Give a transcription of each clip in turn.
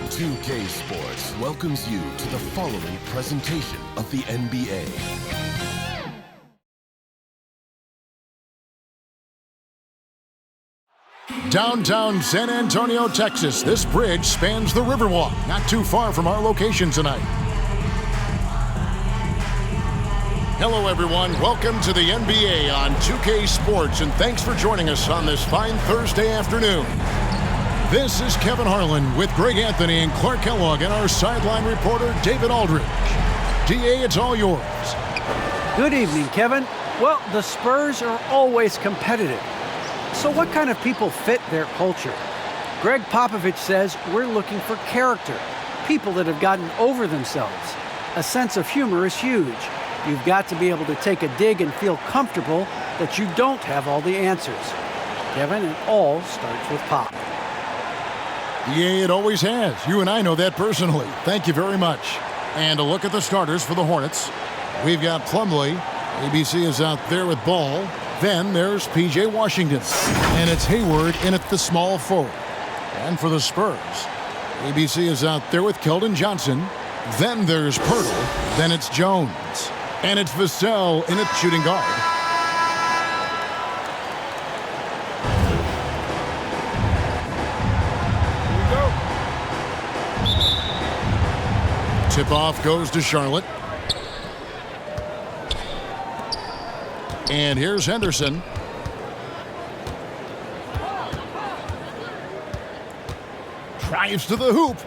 2K Sports welcomes you to the following presentation of the NBA. Downtown San Antonio, Texas, this bridge spans the Riverwalk, not too far from our location tonight. Hello, everyone. Welcome to the NBA on 2K Sports, and thanks for joining us on this fine Thursday afternoon. This is Kevin Harlan with Greg Anthony and Clark Kellogg and our sideline reporter, David Aldridge. DA, it's all yours. Good evening, Kevin. Well, the Spurs are always competitive. So what kind of people fit their culture? Greg Popovich says we're looking for character, people that have gotten over themselves. A sense of humor is huge. You've got to be able to take a dig and feel comfortable that you don't have all the answers. Kevin, it all starts with Pop. Yeah, it always has. You and I know that personally. Thank you very much. And a look at the starters for the Hornets. We've got Plumlee. ABC is out there with Ball. Then there's P.J. Washington. And it's Hayward in at the small forward. And for the Spurs, ABC is out there with Keldon Johnson. Then there's Pirtle. Then it's Jones. And it's Vassell in at shooting guard. Tip-off goes to Charlotte. And here's Henderson. Drives to the hoop.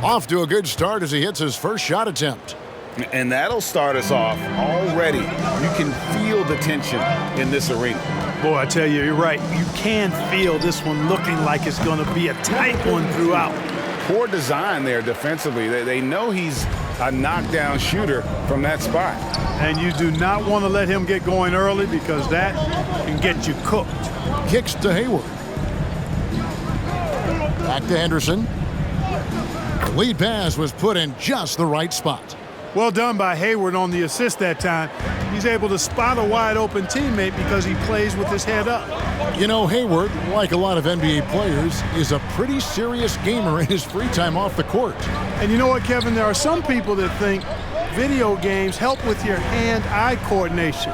Off to a good start as he hits his first shot attempt. And that'll start us off already. You can feel the tension in this arena. Boy, I tell you, you're right. You can feel this one looking like it's going to be a tight one throughout. Poor design there defensively. They know he's a knockdown shooter from that spot. And you do not want to let him get going early because that can get you cooked. Kicks to Hayward. Back to Henderson. The lead pass was put in just the right spot. Well done by Hayward on the assist that time. He's able to spot a wide open teammate because he plays with his head up. You know, Hayward, like a lot of NBA players, is a pretty serious gamer in his free time off the court. And you know what, Kevin? There are some people that think video games help with your hand-eye coordination.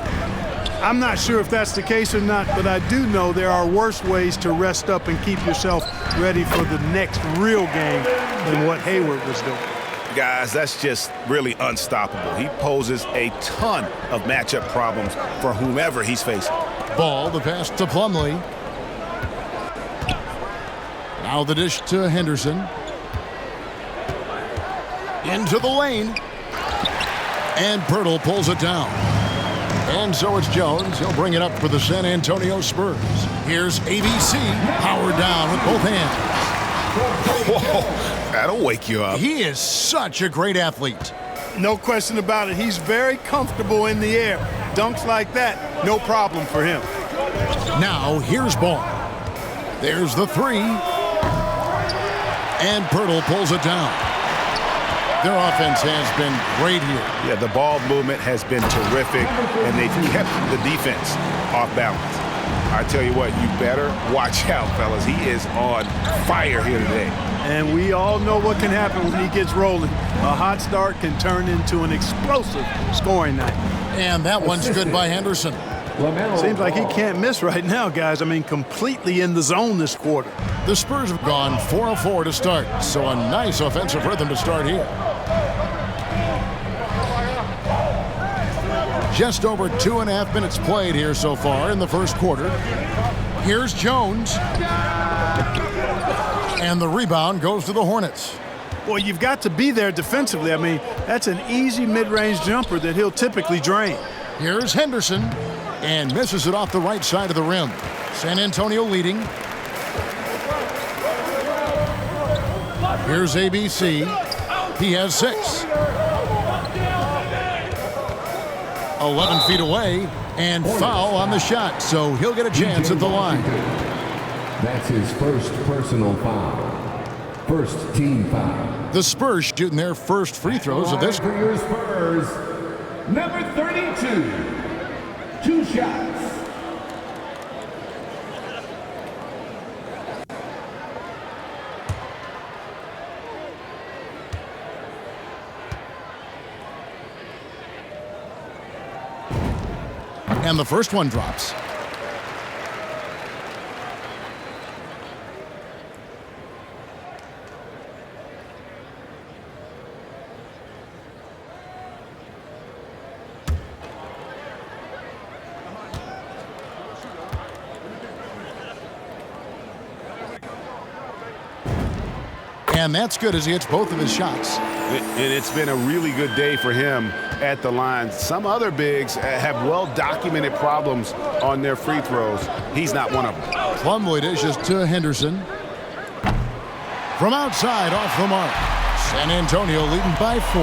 I'm not sure if that's the case or not, but I do know there are worse ways to rest up and keep yourself ready for the next real game than what Hayward was doing. Guys, that's just really unstoppable. He poses a ton of matchup problems for whomever he's facing. Ball, the pass to Plumlee. Now the dish to Henderson. Into the lane. And Pirtle pulls it down. And so it's Jones. He'll bring it up for the San Antonio Spurs. Here's ABC, powered down with both hands. Whoa, that'll wake you up. He is such a great athlete. No question about it. He's very comfortable in the air. Dunks like that, no problem for him. Now here's Ball. There's the three. And Pirtle pulls it down. Their offense has been great here. Yeah, the ball movement has been terrific, and they've kept the defense off balance. I tell you what, you better watch out, fellas. He is on fire here today. And we all know what can happen when he gets rolling. A hot start can turn into an explosive scoring night. And that one's good by Henderson. Seems like he can't miss right now, guys. I mean, completely in the zone this quarter. The Spurs have gone 4 of 4 to start, so a nice offensive rhythm to start here. Just over 2.5 minutes played here so far in the first quarter. Here's Jones. And the rebound goes to the Hornets. Well, you've got to be there defensively. I mean, that's an easy mid-range jumper that he'll typically drain. Here's Henderson. And misses it off the right side of the rim. San Antonio leading. Here's ABC. He has 6. 11 feet away, and foul on the shot, so he'll get a chance at the line. That's his first personal foul. First team foul. The Spurs shooting their first free throws of this. For your Spurs, number 32. 2 shots. And the first one drops. And that's good as he hits both of his shots. And it's been a really good day for him at the line. Some other bigs have well-documented problems on their free throws. He's not one of them. Plumlee dishes to Henderson. From outside, off the mark. San Antonio leading by 4.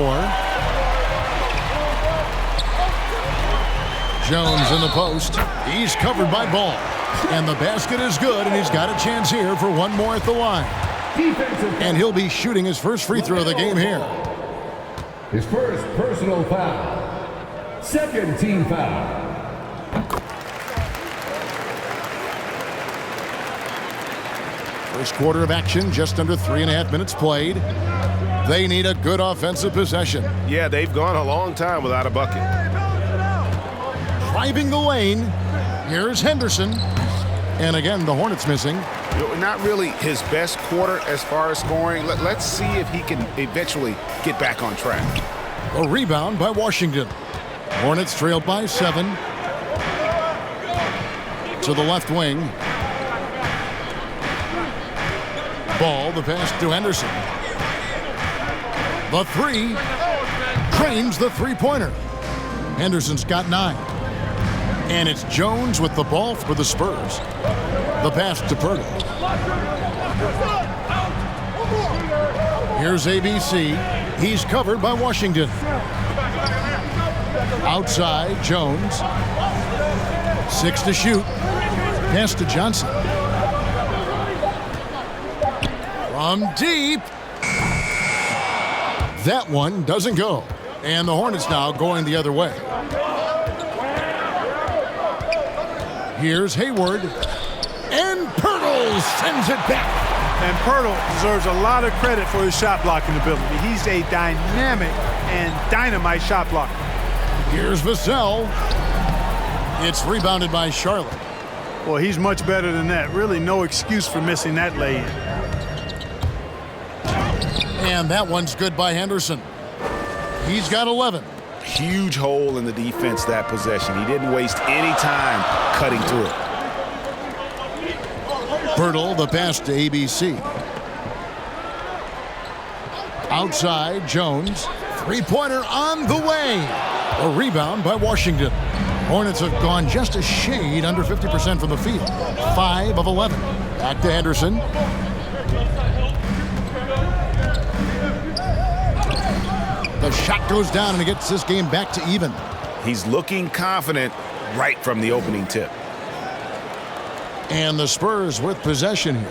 Jones in the post. He's covered by Ball. And the basket is good, and he's got a chance here for one more at the line. And he'll be shooting his first free throw of the game here. His first personal foul. Second team foul. First quarter of action, just under 3.5 minutes played. They need a good offensive possession. Yeah, they've gone a long time without a bucket. Driving the lane. Here's Henderson. And again, the Hornets missing. Not really his best quarter as far as scoring. Let's see if he can eventually get back on track. A rebound by Washington. Hornets trailed by 7. To the left wing. Ball, the pass to Henderson. The 3. Drains the three-pointer. Henderson's got 9. And it's Jones with the ball for the Spurs. The pass to Purtle. Here's ABC. He's covered by Washington. Outside, Jones. 6 to shoot. Pass to Johnson. From deep. That one doesn't go. And the Hornets now going the other way. Here's Hayward. And Purtle sends it back. And Purtle deserves a lot of credit for his shot blocking ability. He's a dynamic and dynamite shot blocker. Here's Vassell. It's rebounded by Charlotte. Well, he's much better than that. Really no excuse for missing that lay-in. And that one's good by Henderson. He's got 11. Huge hole in the defense that possession. He didn't waste any time cutting through it. Purtle, the pass to ABC. Outside, Jones. Three-pointer on the way. A rebound by Washington. Hornets have gone just a shade under 50% from the field. 5 of 11. Back to Henderson. The shot goes down and it gets this game back to even. He's looking confident right from the opening tip. And the Spurs with possession here.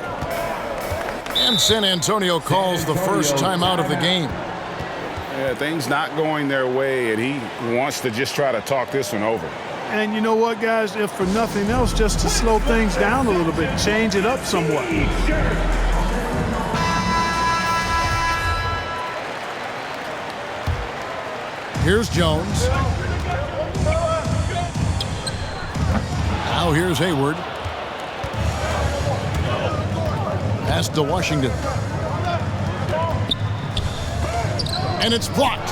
And San Antonio calls the first timeout of the game. Yeah, things not going their way, and he wants to just try to talk this one over. And you know what, guys? If for nothing else, just to slow things down a little bit, change it up somewhat. Here's Jones. Now here's Hayward. Pass to Washington. And it's blocked.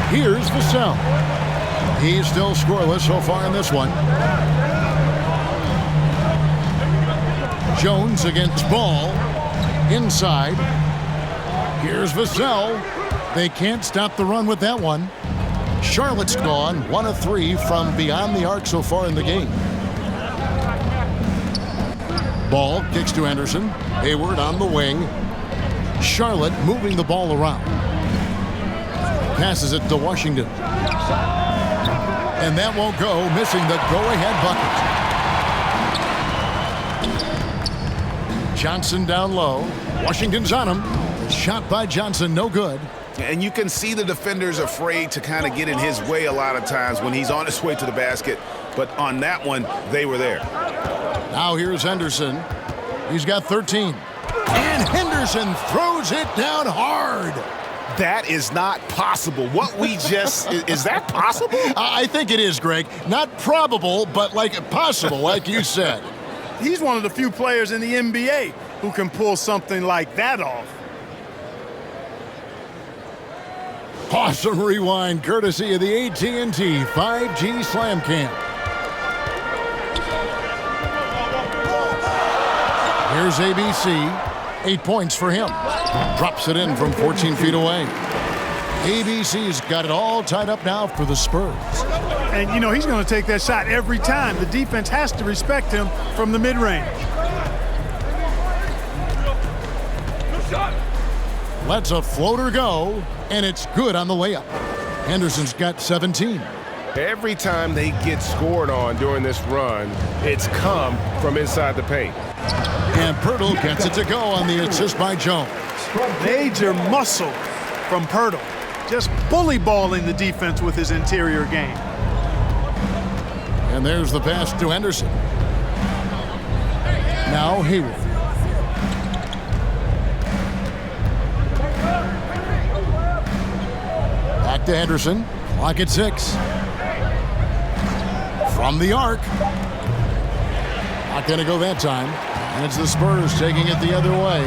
Here's Vassell. He's still scoreless so far in this one. Jones against Ball. Inside. Here's Vassell. They can't stop the run with that one. Charlotte's gone 1 of 3 from beyond the arc so far in the game. Ball kicks to Anderson. Hayward on the wing. Charlotte moving the ball around. Passes it to Washington. And that won't go, missing the go-ahead bucket. Johnson down low. Washington's on him. Shot by Johnson, no good. And you can see the defenders afraid to kind of get in his way a lot of times when he's on his way to the basket. But on that one, they were there. Now here's Henderson. He's got 13. And Henderson throws it down hard. That is not possible. What we just, is that possible? I think it is, Greg. Not probable, but possible, like you said. He's one of the few players in the NBA who can pull something like that off. Awesome rewind, courtesy of the AT&T 5G Slam Cam. Here's ABC. 8 points for him. Drops it in from 14 feet away. ABC's got it all tied up now for the Spurs. And, you know, he's going to take that shot every time. The defense has to respect him from the mid-range. Lets a floater go, and it's good on the layup. Henderson's got 17. Every time they get scored on during this run, it's come from inside the paint. And Pirtle gets it to go on the assist by Jones. Major muscle from Pirtle. Just bully balling the defense with his interior game. And there's the pass to Henderson. Now Hayward. Back to Henderson. Clock at 6. From the arc. Not going to go that time. And it's the Spurs taking it the other way.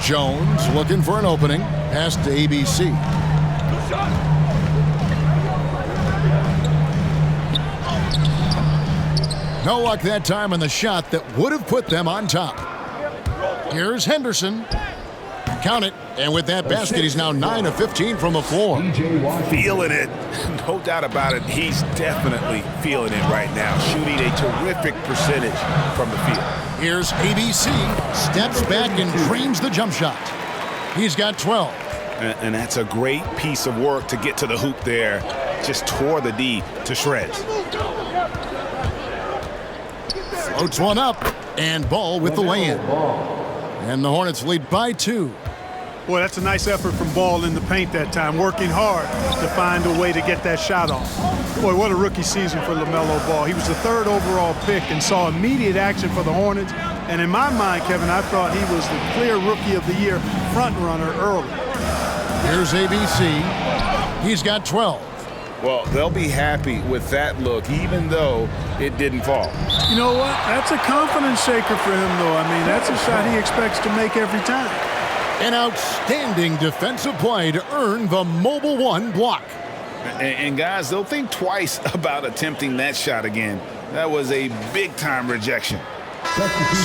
Jones looking for an opening. Pass to ABC. No luck that time on the shot that would have put them on top. Here's Henderson. Count it. And with that basket, he's now 9 of 15 from the floor. Feeling it. No doubt about it. He's definitely feeling it right now. Shooting a terrific percentage from the field. Here's ABC. Steps back and drains the jump shot. He's got 12. And that's a great piece of work to get to the hoop there. Just tore the D to shreds. Floats one up. And Ball with the lay-in. And the Hornets lead by 2. Boy, that's a nice effort from Ball in the paint that time, working hard to find a way to get that shot off. Boy, what a rookie season for LaMelo Ball. He was the 3rd overall pick and saw immediate action for the Hornets. And in my mind, Kevin, I thought he was the clear Rookie of the Year front runner early. Here's ABC. He's got 12. Well, they'll be happy with that look, even though it didn't fall. You know what? That's a confidence shaker for him, though. I mean, that's a shot he expects to make every time. An outstanding defensive play to earn the Mobile One block. And guys, they'll think twice about attempting that shot again. That was a big-time rejection.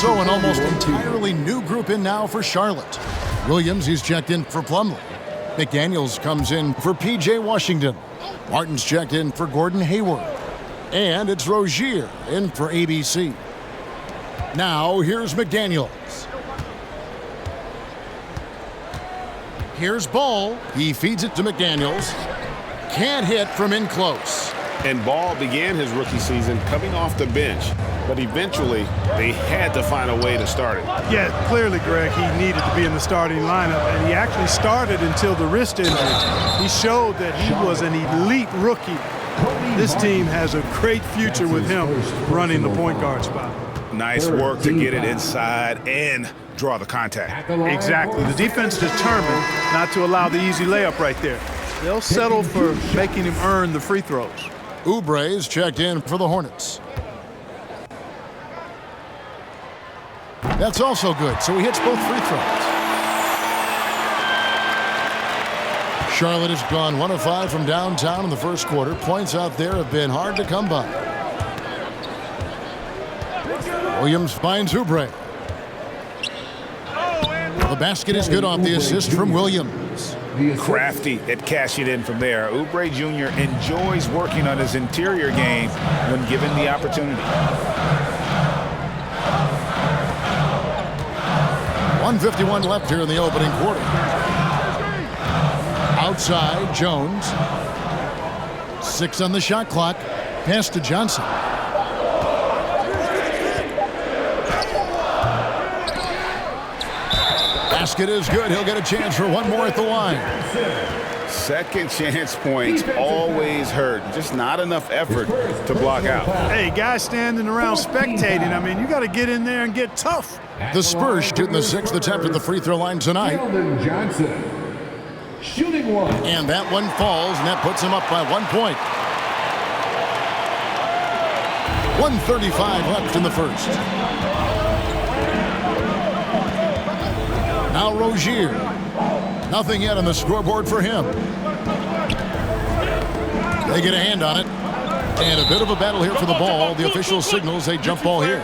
So an almost entirely new group in now for Charlotte. Williams, he's checked in for Plumlee. McDaniels comes in for P.J. Washington. Martin's checked in for Gordon Hayward. And it's Rozier in for ABC. Now here's McDaniels. Here's Ball. He feeds it to McDaniels. Can't hit from in close. And Ball began his rookie season coming off the bench, but eventually they had to find a way to start it. Yeah, clearly, Greg, he needed to be in the starting lineup, and he actually started until the wrist injury. He showed that he was an elite rookie. This team has a great future with him running the point guard spot. Nice work to get it inside and draw the contact. Exactly. The defense determined not to allow the easy layup right there. They'll settle for making him earn the free throws. Oubre's checked in for the Hornets. That's also good, so he hits both free throws. Charlotte has gone 1 of 5 from downtown in the first quarter. Points out there have been hard to come by. Williams finds Oubre. The basket is good off the assist from Williams. Crafty at cashing in from there. Oubre Jr. enjoys working on his interior game when given the opportunity. 1:51 left here in the opening quarter. Outside, Jones. 6 on the shot clock. Pass to Johnson. Basket is good. He'll get a chance for one more at the line. Second chance points always hurt. Just not enough effort to block out. Hey, guys standing around spectating, I mean, you got to get in there and get tough. The Spurs shooting the 6th attempt at the free throw line tonight. Keldon Johnson, shooting one. And that one falls, and that puts him up by 1 point. 1:35 left in the first. Now Rozier. Nothing yet on the scoreboard for him. They get a hand on it. And a bit of a battle here for the ball. The official signals a jump ball here.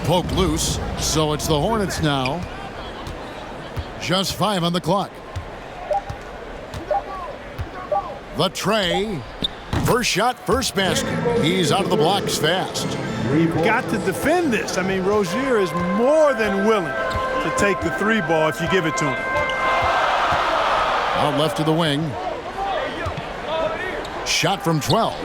Poked loose, so it's the Hornets now. Just 5 on the clock. The tray. First shot, first basket. He's out of the blocks fast. You've got to defend this. I mean, Rozier is more than willing to take the 3 ball if you give it to him. Out left to the wing. Shot from 12.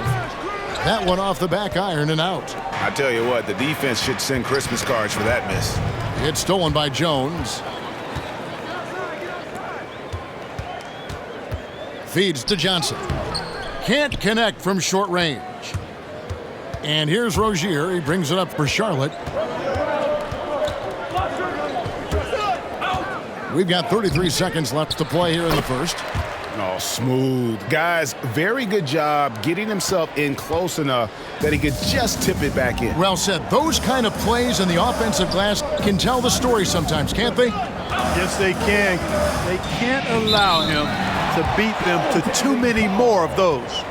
That one off the back iron and out. I tell you what, the defense should send Christmas cards for that miss. It's stolen by Jones. Feeds to Johnson. Can't connect from short range. And here's Rozier. He brings it up for Charlotte. We've got 33 seconds left to play here in the first. Oh, smooth. Guys, very good job getting himself in close enough that he could just tip it back in. Well said. Those kind of plays in the offensive glass can tell the story sometimes, can't they? Yes, they can. They can't allow him to beat them to too many more of those.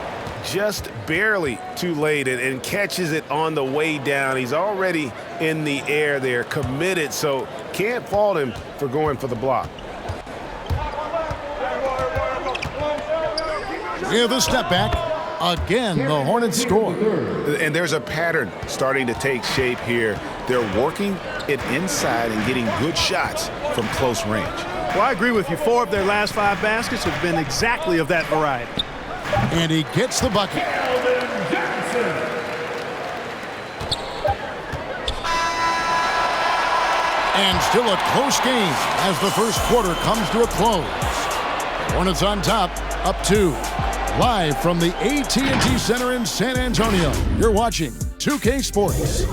Just barely too late and catches it on the way down. He's already in the air there, committed, so can't fault him for going for the block. Yeah, the step back. Again, the Hornets score. And there's a pattern starting to take shape here. They're working it inside and getting good shots from close range. Well, I agree with you. 4 of their last 5 baskets have been exactly of that variety. And he gets the bucket. Keldon Johnson. And still a close game as the first quarter comes to a close. Hornets on top, up 2. Live from the AT&T Center in San Antonio, you're watching 2K Sports.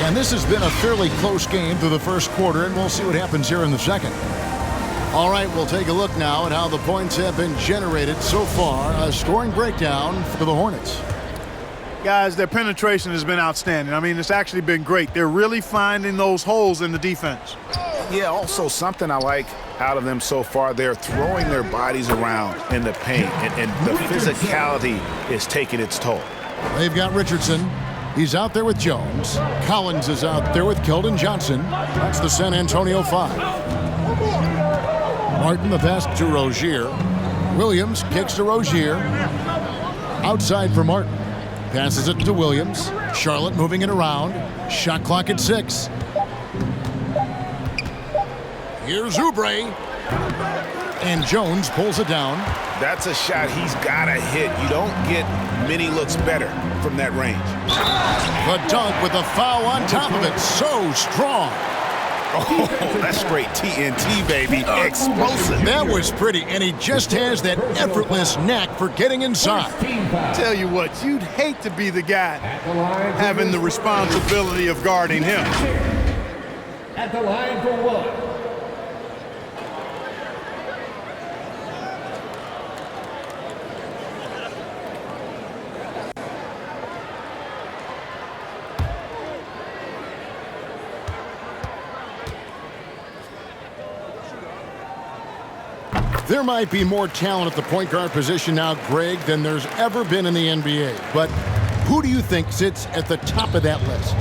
And this has been a fairly close game through the first quarter, and we'll see what happens here in the second. All right, we'll take a look now at how the points have been generated so far. A scoring breakdown for the Hornets. Guys, their penetration has been outstanding. I mean, it's actually been great. They're really finding those holes in the defense. Yeah, also something I like out of them so far, they're throwing their bodies around in the paint, and the physicality is taking its toll. They've got Richardson. He's out there with Jones. Collins is out there with Keldon Johnson. That's the San Antonio 5. Martin the pass to Rozier. Williams kicks to Rozier. Outside for Martin. Passes it to Williams. Charlotte moving it around. Shot clock at 6. Here's Oubre. And Jones pulls it down. That's a shot he's got to hit. You don't get many looks better from that range. The dunk with a foul on top of it. So strong. Oh, that's straight TNT, baby. Explosive. That was pretty, and he just has that effortless knack for getting inside. Tell you what, you'd hate to be the guy having the responsibility of guarding him. At the line for 1. There might be more talent at the point guard position now, Greg, than there's ever been in the NBA. But who do you think sits at the top of that list?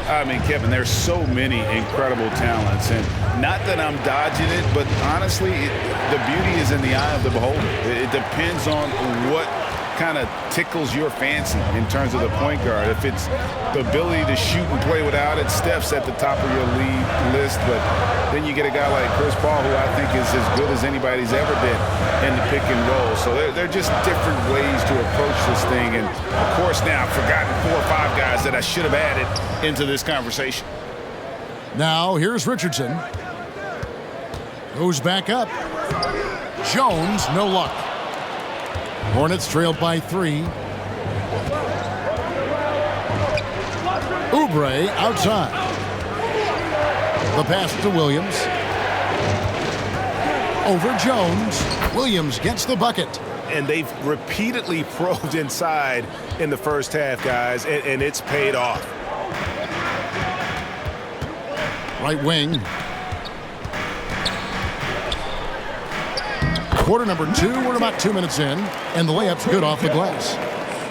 I mean, Kevin, there's so many incredible talents, and not that I'm dodging it, but honestly, the beauty is in the eye of the beholder. It depends on what kind of tickles your fancy in terms of the point guard. If it's the ability to shoot and play without it, Steph's at the top of your league list, but then you get a guy like Chris Paul, who I think is as good as anybody's ever been in the pick and roll. So they're just different ways to approach this thing. And of course now I've forgotten 4 or 5 guys that I should have added into this conversation. Now here's Richardson. Goes back up. Jones, no luck. Hornets trailed by 3. Oubre outside. The pass to Williams. Over Jones. Williams gets the bucket. And they've repeatedly probed inside in the first half, guys, and it's paid off. Right wing. Quarter number 2, we're about 2 minutes in, and the layup's good off the glass.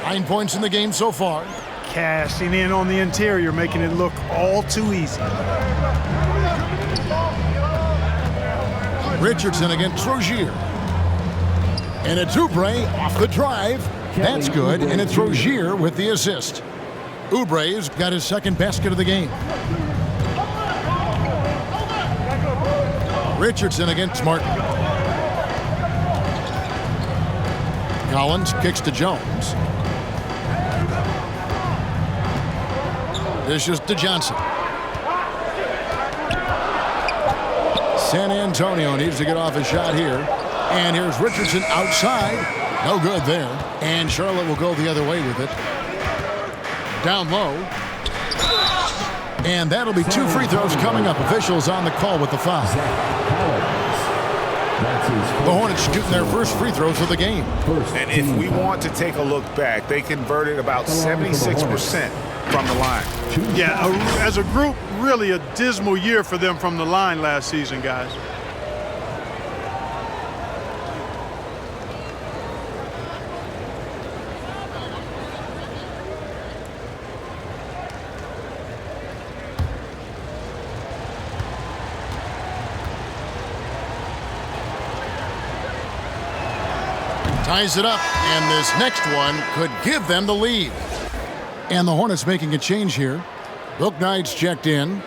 9 points in the game so far. Cashing in on the interior, making it look all too easy. Richardson against Rozier. And it's Oubre off the drive. That's good, and it's Rozier with the assist. Oubre's got his second basket of the game. Richardson against Martin. Collins kicks to Jones. Dishes to Johnson. San Antonio needs to get off a shot here. And here's Richardson outside. No good there. And Charlotte will go the other way with it. Down low. And that'll be 2 free throws coming up. Officials on the call with the foul. The Hornets shooting their first free throws of the game. And if we want to take a look back, they converted about 76% from the line. Yeah, as a group, really a dismal year for them from the line last season, guys. Ties it up, and this next one could give them the lead. And the Hornets making a change here. Book Knight's checked in.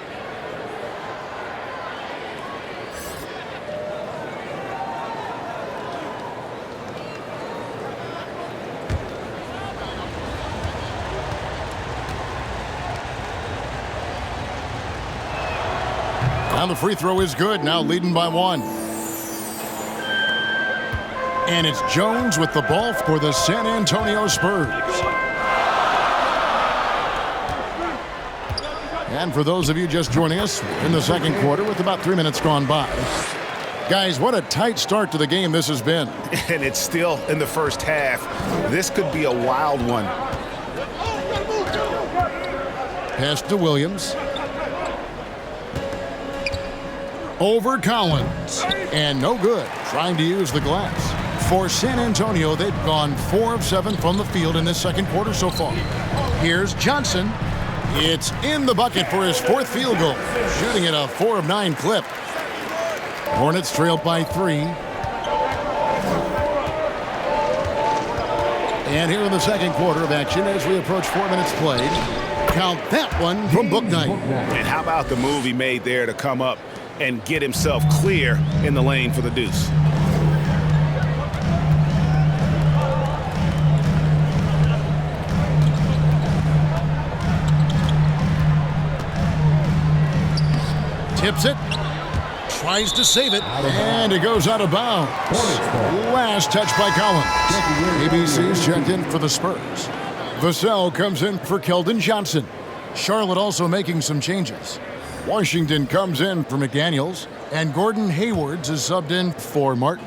Now the free throw is good, now leading by 1. And it's Jones with the ball for the San Antonio Spurs. And for those of you just joining us in the second quarter with about 3 minutes gone by. Guys, what a tight start to the game this has been. And it's still in the first half. This could be a wild one. Pass to Williams. Over Collins. And no good. Trying to use the glass. For San Antonio, they've gone 4 of 7 from the field in this second quarter so far. Here's Johnson. It's in the bucket for his 4th field goal, shooting at a 4 of 9 clip. Hornets trailed by 3. And here in the second quarter of action, as we approach 4 minutes played, count that one from Book Knight. And how about the move he made there to come up and get himself clear in the lane for the deuce? Tips it, tries to save it, and it goes out of bounds. Last touch by Collins. ABC's checked in for the Spurs. Vassell comes in for Keldon Johnson. Charlotte also making some changes. Washington comes in for McDaniels, and Gordon Haywards is subbed in for Martin.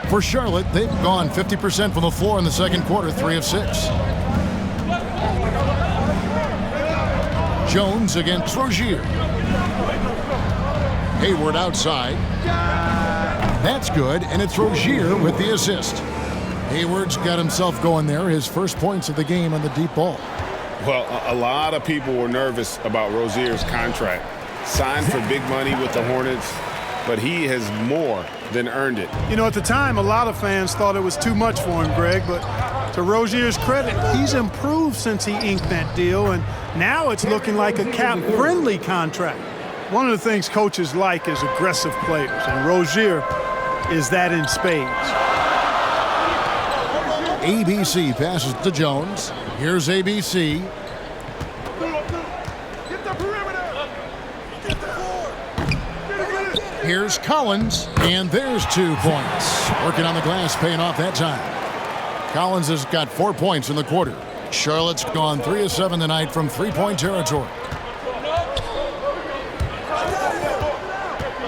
For Charlotte, they've gone 50% from the floor in the second quarter, 3 of 6. Jones against Rozier. Hayward outside. That's good, and it's Rozier with the assist. Hayward's got himself going there, his first points of the game on the deep ball. Well, a lot of people were nervous about Rozier's contract. Signed for big money with the Hornets, but he has more than earned it. You know, at the time, a lot of fans thought it was too much for him, Greg, but to Rozier's credit, he's improved since he inked that deal, and now it's looking like a cap-friendly contract. One of the things coaches like is aggressive players, and Rozier is that in spades. ABC passes to Jones. Here's ABC. Here's Collins, and there's 2 points. Working on the glass, paying off that time. Collins has got 4 points in the quarter. Charlotte's gone 3 of 7 tonight from three-point territory.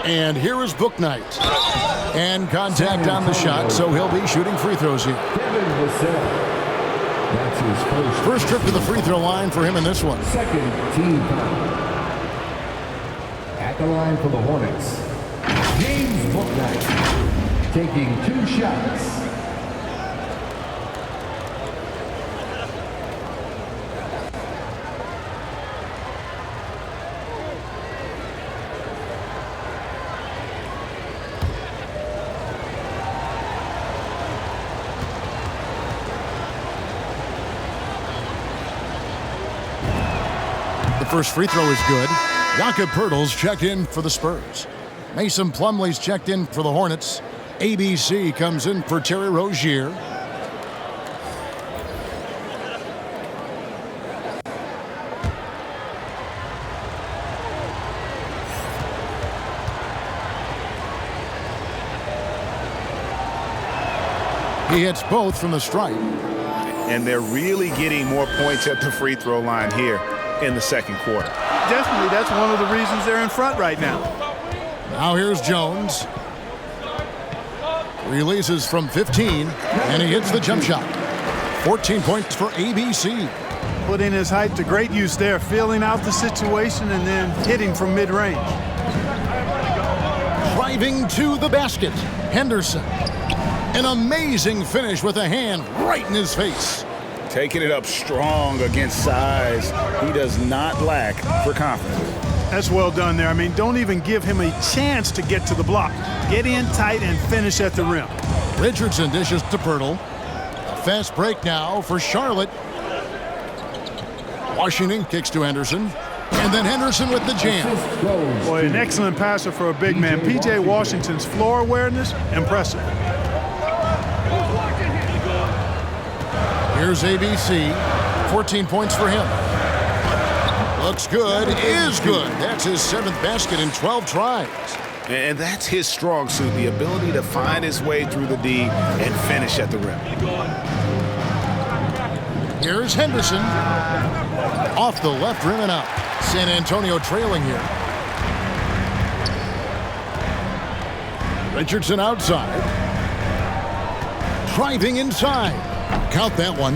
And here is Bouknight. And contact on the shot, so he'll be shooting free throws here. That's his First trip to the free throw line for him in this one. second team foul. At the line for the Hornets, James Bouknight taking 2 shots. First free throw is good. Jakob Poeltl's checked in for the Spurs. Mason Plumlee's checked in for the Hornets. ABC comes in for Terry Rozier. He hits both from the stripe. And they're really getting more points at the free throw line here in the second quarter. Definitely, that's one of the reasons they're in front right now. Now here's Jones. Releases from 15, and he hits the jump shot. 14 points for ABC. Putting his height to great use there, feeling out the situation and then hitting from mid-range. Driving to the basket, Henderson. An amazing finish with a hand right in his face. Taking it up strong against size. He does not lack for confidence. That's well done there. I mean, don't even give him a chance to get to the block. Get in tight and finish at the rim. Richardson dishes to Poeltl. A fast break now for Charlotte. Washington kicks to Henderson. And then Henderson with the jam. Boy, an excellent passer for a big man. P.J. Washington's floor awareness, impressive. Here's ABC. 14 points for him. Looks good, is good. That's his 7th basket in 12 tries. And that's his strong suit, the ability to find his way through the D and finish at the rim. Here's Henderson. Off the left rim and out. San Antonio trailing here. Richardson outside. Driving inside. Count that one.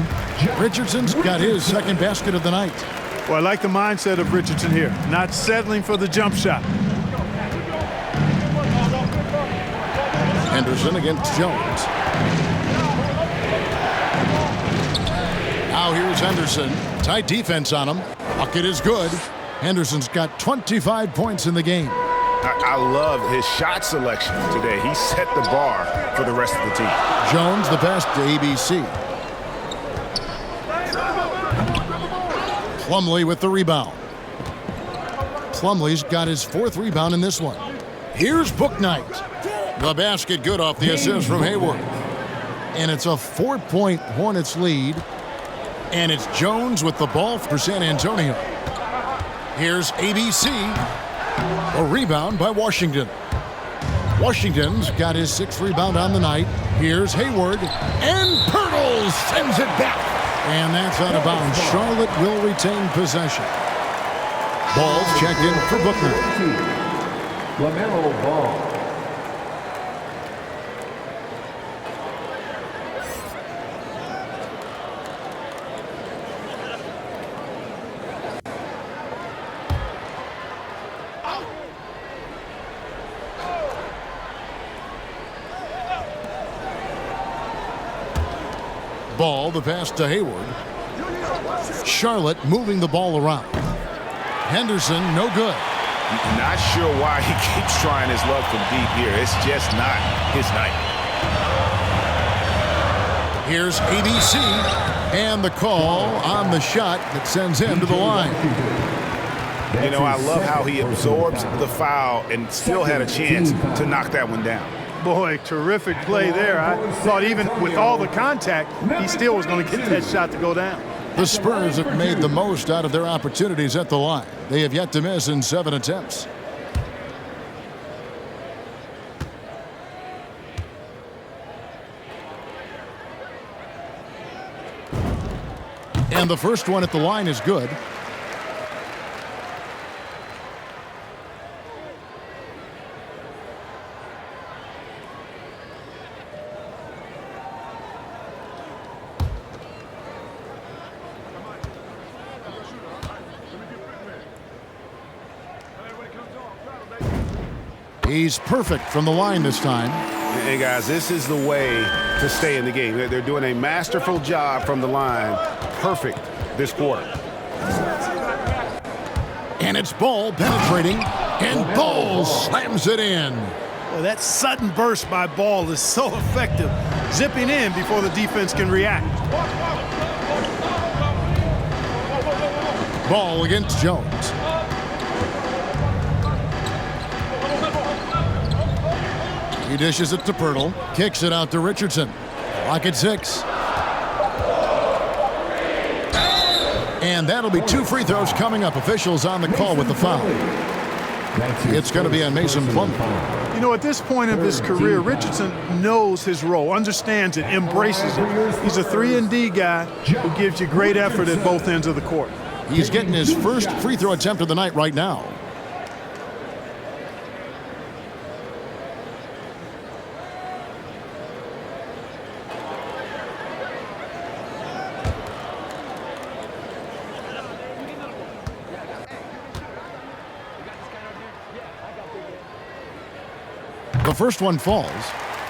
Richardson's got his 2nd basket of the night. Well, I like the mindset of Richardson here, not settling for the jump shot. Henderson against Jones. Now here's Henderson. Tight defense on him. Bucket is good. Henderson's got 25 points in the game. I love his shot selection today. He set the bar for the rest of the team. Jones the pass to ABC. Plumlee with the rebound. Plumlee's got his 4th rebound in this one. Here's Bouknight. The basket good off the assist from Hayward. And it's a 4-point Hornets lead. And it's Jones with the ball for San Antonio. Here's ABC. A rebound by Washington. Washington's got his 6th rebound on the night. Here's Hayward. And Poeltl sends it back. And that's out of bounds. Charlotte will retain possession. Ball's checked in for Bouknight. LaMelo Ball. Ball, the pass to Hayward. Charlotte moving the ball around. Henderson, no good. Not sure why he keeps trying his luck from deep here. It's just not his night. Here's ABC, and the call on the shot that sends him to the line. You know, I love how he absorbs the foul and still had a chance to knock that one down. Boy, terrific play there. I thought even with all the contact, he still was going to get that shot to go down. The Spurs have made the most out of their opportunities at the line. They have yet to miss in 7 attempts. And the first one at the line is good. He's perfect from the line this time. Hey, guys, this is the way to stay in the game. They're doing a masterful job from the line. Perfect this quarter. And it's Ball penetrating, and Ball slams it in. Well, that sudden burst by Ball is so effective, zipping in before the defense can react. Ball against Jones. He dishes it to Pirtle, kicks it out to Richardson. Clock at 6. And that'll be 2 free throws coming up. Officials on the call with the foul. It's going to be on Mason Plumlee. You know, at this point of his career, Richardson knows his role, understands it, embraces it. He's a 3-and-D guy who gives you great effort at both ends of the court. He's getting his first free throw attempt of the night right now. The first one falls,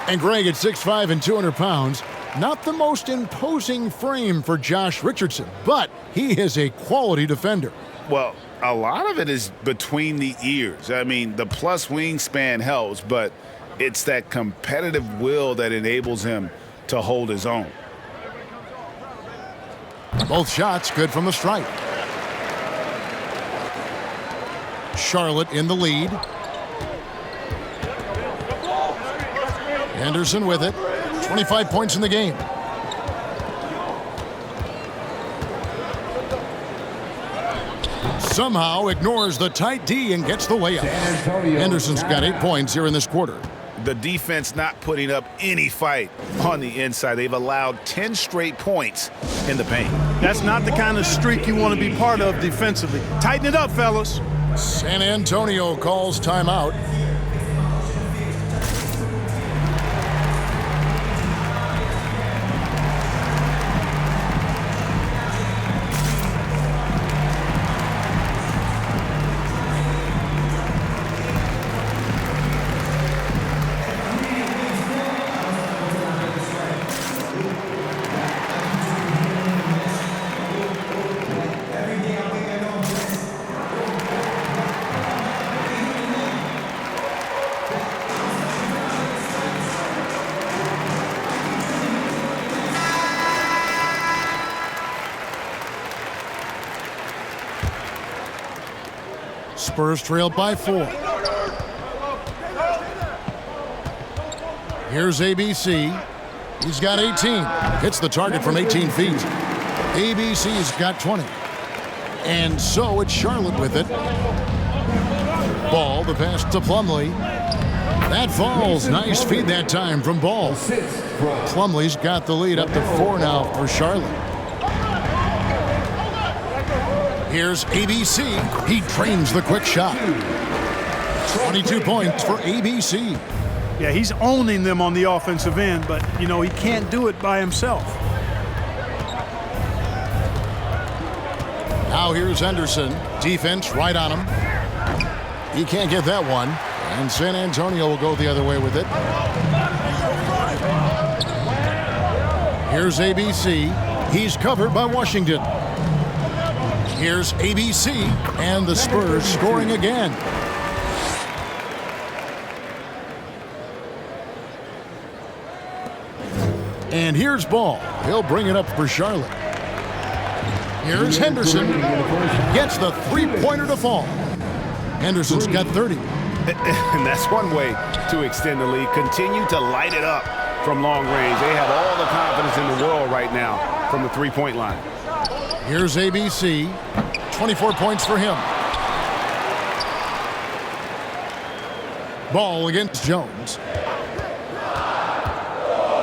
and Greg at 6'5" and 200 pounds, not the most imposing frame for Josh Richardson, but he is a quality defender. Well, a lot of it is between the ears. I mean, the plus wingspan helps, but it's that competitive will that enables him to hold his own. Both shots good from the stripe. Charlotte in the lead. Henderson with it. 25 points in the game. Somehow ignores the tight D and gets the layup. Henderson's got 8 points here in this quarter. The defense not putting up any fight on the inside. They've allowed 10 straight points in the paint. That's not the kind of streak you want to be part of defensively. Tighten it up, fellas. San Antonio calls timeout. Spurs trailed by 4. Here's ABC. He's got 18. Hits the target from 18 feet. ABC's got 20. And so it's Charlotte with it. Ball, the pass to Plumlee. That falls. Nice feed that time from Ball. Plumlee's got the lead up to 4 now for Charlotte. Here's ABC. He trains the quick shot. 22 points for ABC. Yeah, he's owning them on the offensive end, but, you know, he can't do it by himself. Now here's Henderson. Defense right on him. He can't get that one. And San Antonio will go the other way with it. Here's ABC. He's covered by Washington. Here's ABC, and the Spurs scoring again. And here's Ball. He'll bring it up for Charlotte. Here's Henderson. Gets the three-pointer to fall. Henderson's got 30. And that's one way to extend the lead. Continue to light it up from long range. They have all the confidence in the world right now from the three-point line. Here's ABC. 24 points for him. Ball against Jones.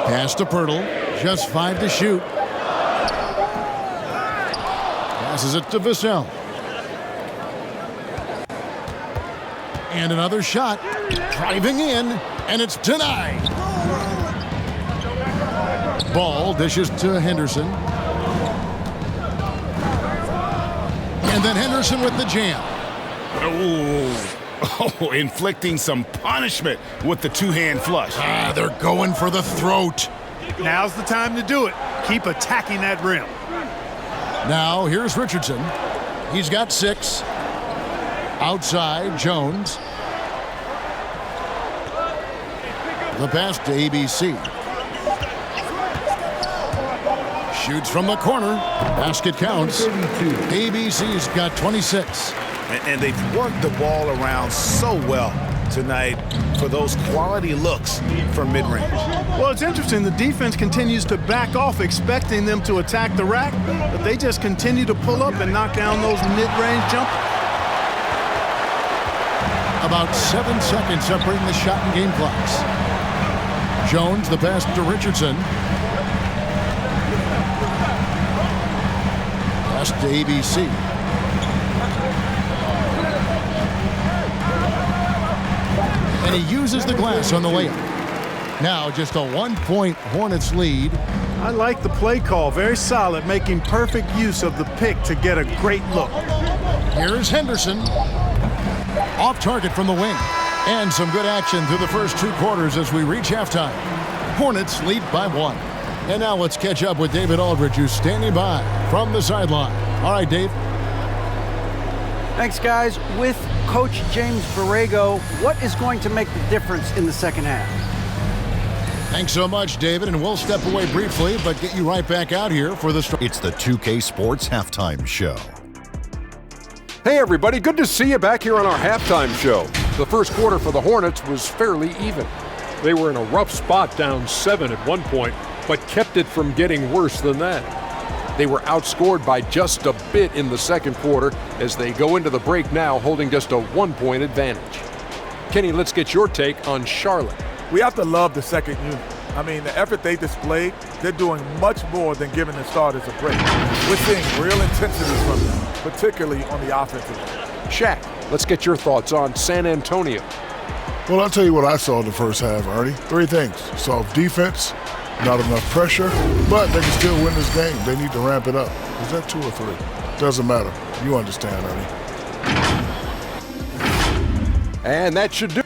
Pass to Pirtle. Just 5 to shoot. Passes it to Vassell. And another shot. Driving in, and it's denied. Ball dishes to Henderson. And then Henderson with the jam. Oh, inflicting some punishment with the two-hand flush. They're going for the throat. Now's the time to do it. Keep attacking that rim. Now here's Richardson. He's got 6. Outside, Jones. The pass to ABC. Shoots from the corner. Basket counts. ABC's got 26. And they've worked the ball around so well tonight for those quality looks from mid-range. Well, it's interesting. The defense continues to back off, expecting them to attack the rack, but they just continue to pull up and knock down those mid-range jumpers. About 7 seconds separating the shot and game clocks. Jones, the pass to Richardson. Pass to ABC. And he uses the glass on the layup. Now just a 1-point Hornets lead. I like the play call. Very solid, making perfect use of the pick to get a great look. Here's Henderson. Off target from the wing. And some good action through the first 2 quarters as we reach halftime. Hornets lead by 1. And now let's catch up with David Aldridge, who's standing by from the sideline. All right, Dave. Thanks, guys. With Coach James Borrego, what is going to make the difference in the second half? Thanks so much, David, and we'll step away briefly, but get you right back out here for the start. It's the 2K Sports Halftime Show. Hey, everybody. Good to see you back here on our halftime show. The first quarter for the Hornets was fairly even. They were in a rough spot, down 7 at one point, but kept it from getting worse than that. They were outscored by just a bit in the second quarter as they go into the break now holding just a 1-point advantage. Kenny, let's get your take on Charlotte. We have to love the second unit. I mean, the effort they displayed, they're doing much more than giving the starters a break. We're seeing real intensity from them, particularly on the offensive end. Shaq, let's get your thoughts on San Antonio. Well, I'll tell you what I saw in the first half, Ernie. 3 things. Soft defense, not enough pressure, but they can still win this game. They need to ramp it up. Is that 2 or 3? Doesn't matter. You understand, Ernie. And that should do.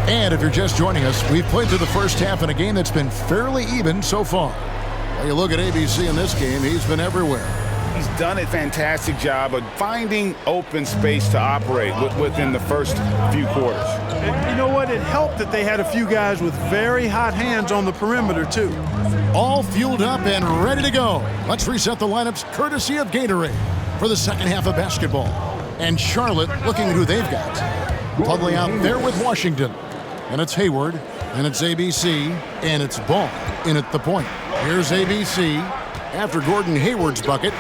And if you're just joining us, we've played through the first half in a game that's been fairly even so far. Well, you look at ABC in this game, he's been everywhere. He's done a fantastic job of finding open space to operate within the first few quarters. And you know what? It helped that they had a few guys with very hot hands on the perimeter, too. All fueled up and ready to go. Let's reset the lineups courtesy of Gatorade for the second half of basketball. And Charlotte looking at who they've got. Plumlee out there with Washington. And it's Hayward, and it's ABC, and it's Ball in at the point. Here's ABC after Gordon Hayward's bucket.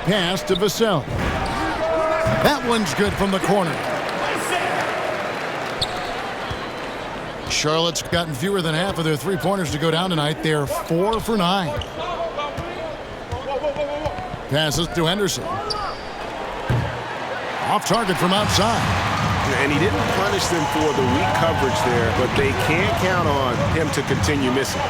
Pass to Vassell. That one's good from the corner. Charlotte's gotten fewer than half of their 3-pointers to go down tonight. They're 4 for 9. Passes to Henderson. Off target from outside. And he didn't punish them for the weak coverage there, but they can't count on him to continue missing.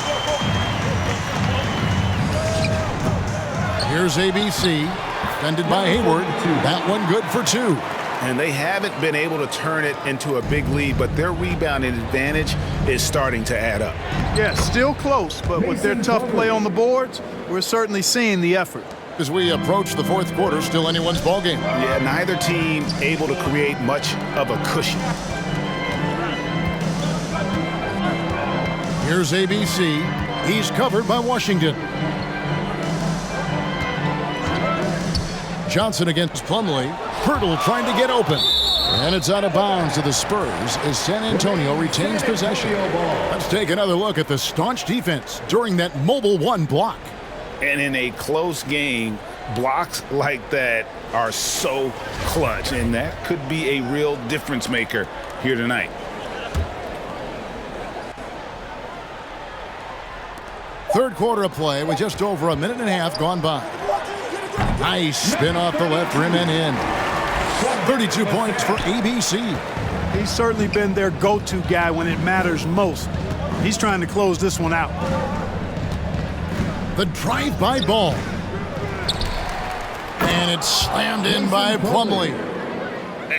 Here's ABC, defended by Hayward. That one good for 2. And they haven't been able to turn it into a big lead, but their rebounding advantage is starting to add up. Yeah, still close, but with their tough play on the boards, we're certainly seeing the effort. As we approach the fourth quarter, still anyone's ball game. Yeah, neither team able to create much of a cushion. Here's ABC. He's covered by Washington. Johnson against Plumlee. Pirtle trying to get open. And it's out of bounds to the Spurs as San Antonio retains possession. Let's take another look at the staunch defense during that mobile one block. And in a close game, blocks like that are so clutch, and that could be a real difference maker here tonight. Third quarter of play with just over a minute and a half gone by. Nice spin off the left rim and in. 32 points for ABC. He's certainly been their go-to guy when it matters most. He's trying to close this one out. The drive-by ball. And it's slammed in by Plumlee.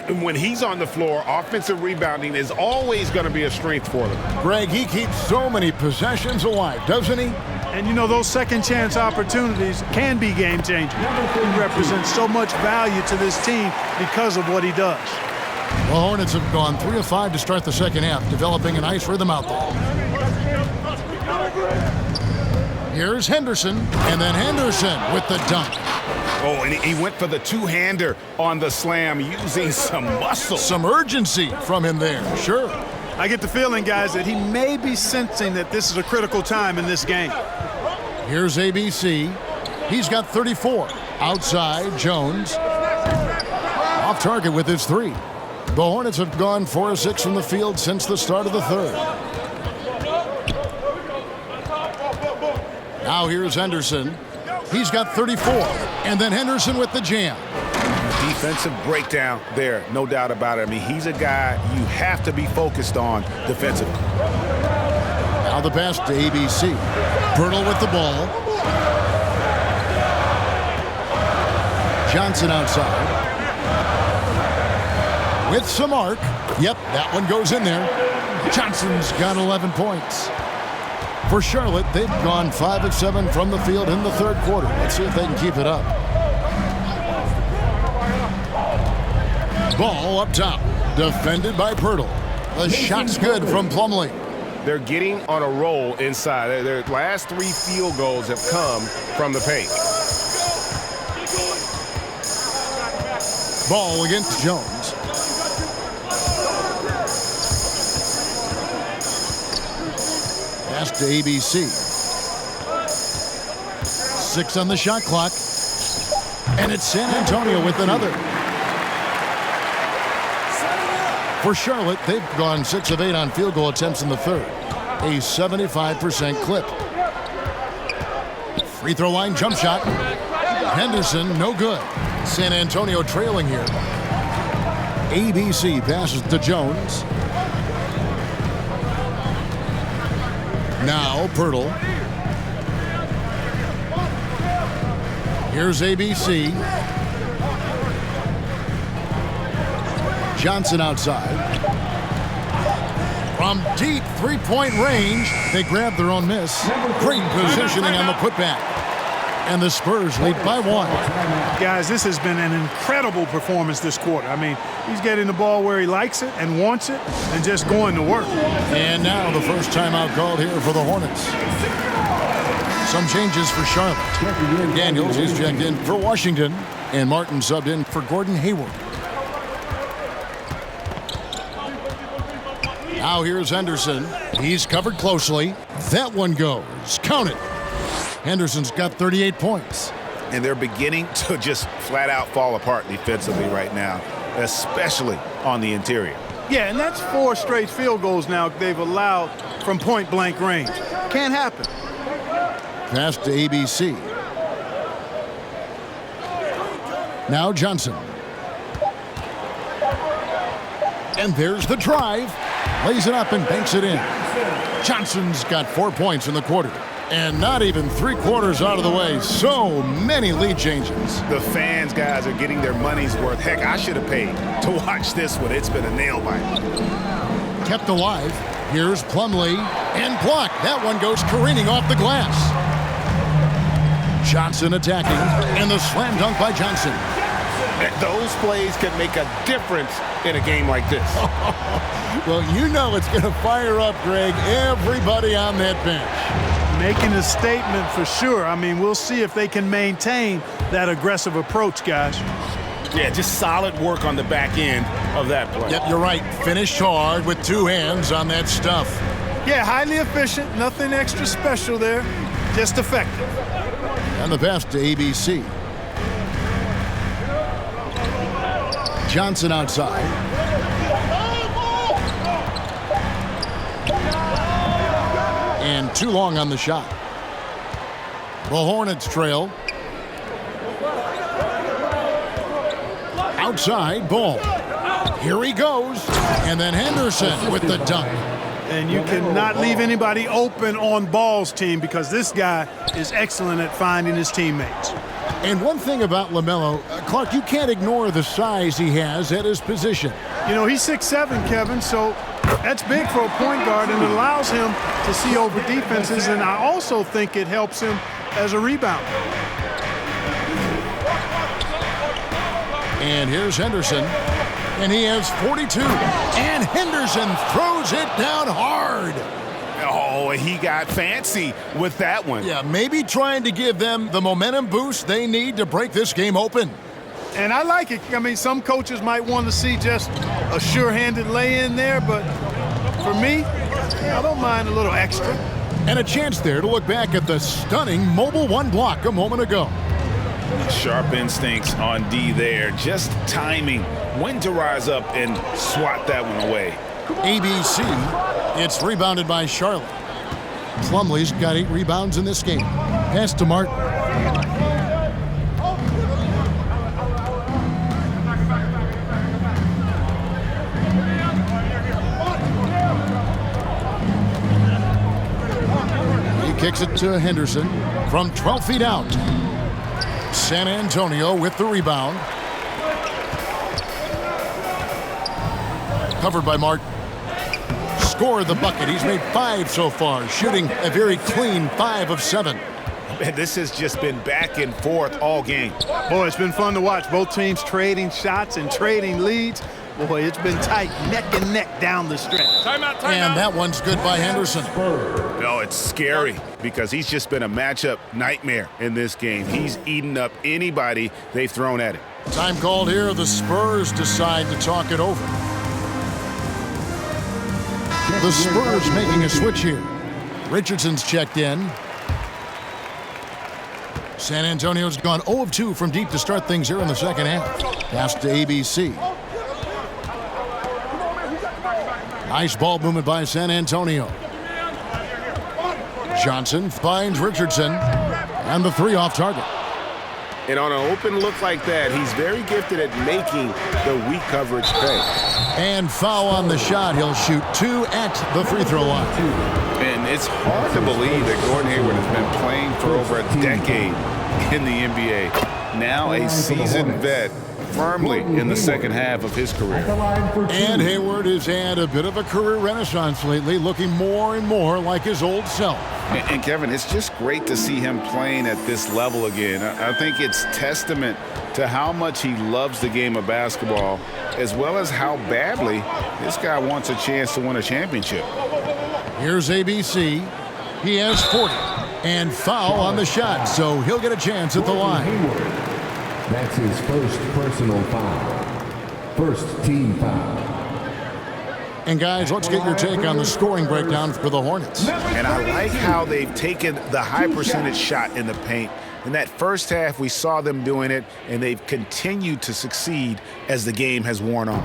And when he's on the floor, offensive rebounding is always going to be a strength for them. Greg, he keeps so many possessions alive, doesn't he? And you know, those second chance opportunities can be game changing. He represents so much value to this team because of what he does. The Hornets have gone 3 of 5 to start the second half, developing a nice rhythm out there. Here's Henderson, and then Henderson with the dunk. Oh, and he went for the two-hander on the slam, using some muscle. Some urgency from him there, sure. I get the feeling, guys, that he may be sensing that this is a critical time in this game. Here's ABC. He's got 34. Outside, Jones. Off target with his three. The Hornets have gone 4 of 6 from the field since the start of the third. Now here's Henderson. He's got 34. And then Henderson with the jam. Defensive breakdown there, no doubt about it. I mean, he's a guy you have to be focused on defensively. Now the pass to ABC. Pirtle with the ball. Johnson outside. With some arc. Yep, that one goes in there. Johnson's got 11 points. For Charlotte, they've gone 5 of 7 from the field in the third quarter. Let's see if they can keep it up. Ball up top. Defended by Pirtle. The shot's good from Plumlee. They're getting on a roll inside. Their last 3 field goals have come from the paint. Ball against Jones. Pass to ABC. 6 on the shot clock. And it's San Antonio with another. For Charlotte, they've gone 6 of 8 on field goal attempts in the third. A 75% clip. Free throw line jump shot. Henderson, no good. San Antonio trailing here. ABC passes to Jones. Now Pirtle. Here's ABC. Johnson outside. From deep three-point range, they grab their own miss. Great positioning on the putback. And the Spurs lead by 1. Guys, this has been an incredible performance this quarter. I mean, he's getting the ball where he likes it and wants it and just going to work. And now the first timeout called here for the Hornets. Some changes for Charlotte. Daniels is checked in for Washington, and Martin subbed in for Gordon Hayward. Now here's Henderson. He's covered closely. That one goes. Count it. Henderson's got 38 points. And they're beginning to just flat out fall apart defensively right now, especially on the interior. Yeah, and that's 4 straight field goals now they've allowed from point-blank range. Can't happen. Pass to ABC. Now Johnson. And there's the drive. Lays it up and banks it in. Johnson's got 4 points in the quarter. And not even 3/4 out of the way. So many lead changes. The fans, guys, are getting their money's worth. Heck, I should have paid to watch this one. It's been a nail biter. Kept alive. Here's Plumlee and blocked. That one goes careening off the glass. Johnson attacking, and the slam dunk by Johnson. Those plays can make a difference in a game like this. Well, you know it's going to fire up, Greg, everybody on that bench. Making a statement for sure. I mean, we'll see if they can maintain that aggressive approach, guys. Yeah, just solid work on the back end of that play. Yep, you're right. Finished hard with 2 hands on that stuff. Yeah, highly efficient. Nothing extra special there. Just effective. And the pass to ABC. Johnson outside. And too long on the shot. The Hornets trail. Outside, Ball. Here he goes. And then Henderson with the dunk. And you cannot leave anybody open on Ball's team because this guy is excellent at finding his teammates. And one thing about LaMelo, Clark, you can't ignore the size he has at his position. You know, he's 6'7", Kevin, so that's big for a point guard, and it allows him to see over defenses, and I also think it helps him as a rebounder. And here's Henderson, and he has 42. And Henderson throws it down hard. Oh, he got fancy with that one. Yeah, maybe trying to give them the momentum boost they need to break this game open. And I like it. I mean, some coaches might want to see just a sure-handed lay-in there, but for me, I don't mind a little extra. And a chance there to look back at the stunning mobile 1 block a moment ago. Sharp instincts on D there. Just timing when to rise up and swat that one away. ABC, it's rebounded by Charlotte. Plumlee's got 8 rebounds in this game. Pass to Martin. He kicks it to Henderson from 12 feet out. San Antonio with the rebound. Covered by Martin. Scored the bucket. He's made 5 so far, shooting a very clean 5 of 7. Man, this has just been back and forth all game. Boy, it's been fun to watch. Both teams trading shots and trading leads. Boy, it's been tight, neck and neck down the stretch. Timeout. That one's good by Henderson. No, it's scary because he's just been a matchup nightmare in this game. He's eaten up anybody they've thrown at him. Time called here. The Spurs decide to talk it over. The Spurs making a switch here. Richardson's checked in. San Antonio's gone 0 of 2 from deep to start things here in the second half. Pass to ABC. Nice ball movement by San Antonio. Johnson finds Richardson, and the 3 off target. And on an open look like that, he's very gifted at making the weak coverage pay. And foul on the shot. He'll shoot 2 at the free throw line. And it's hard to believe that Gordon Hayward has been playing for over a decade in the NBA. Now a seasoned vet, firmly in the second half of his career. And Hayward has had a bit of a career renaissance lately, looking more and more like his old self. And Kevin, it's just great to see him playing at this level again. I think it's testament to how much he loves the game of basketball, as well as how badly this guy wants a chance to win a championship. Here's ABC. He has 40. And foul on the shot, so he'll get a chance at the line. That's his first personal foul. First team foul. And guys, let's get your take on the scoring breakdown for the Hornets. And I like how they've taken the high percentage shot in the paint. In that first half, we saw them doing it, and they've continued to succeed as the game has worn on.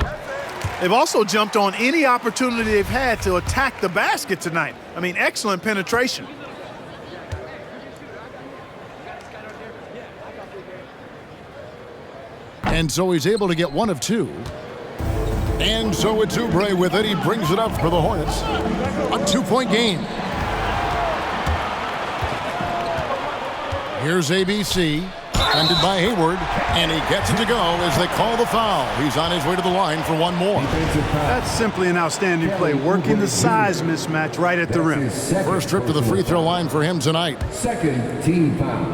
They've also jumped on any opportunity they've had to attack the basket tonight. I mean, excellent penetration. And so he's able to get 1 of 2. And so it's Oubre with it. He brings it up for the Hornets. A 2-point game. Here's ABC, defended by Hayward, and he gets it to go as they call the foul. He's on his way to the line for one more. That's simply an outstanding play, working the size mismatch right at the rim. First trip to the free throw line for him tonight. Second team foul.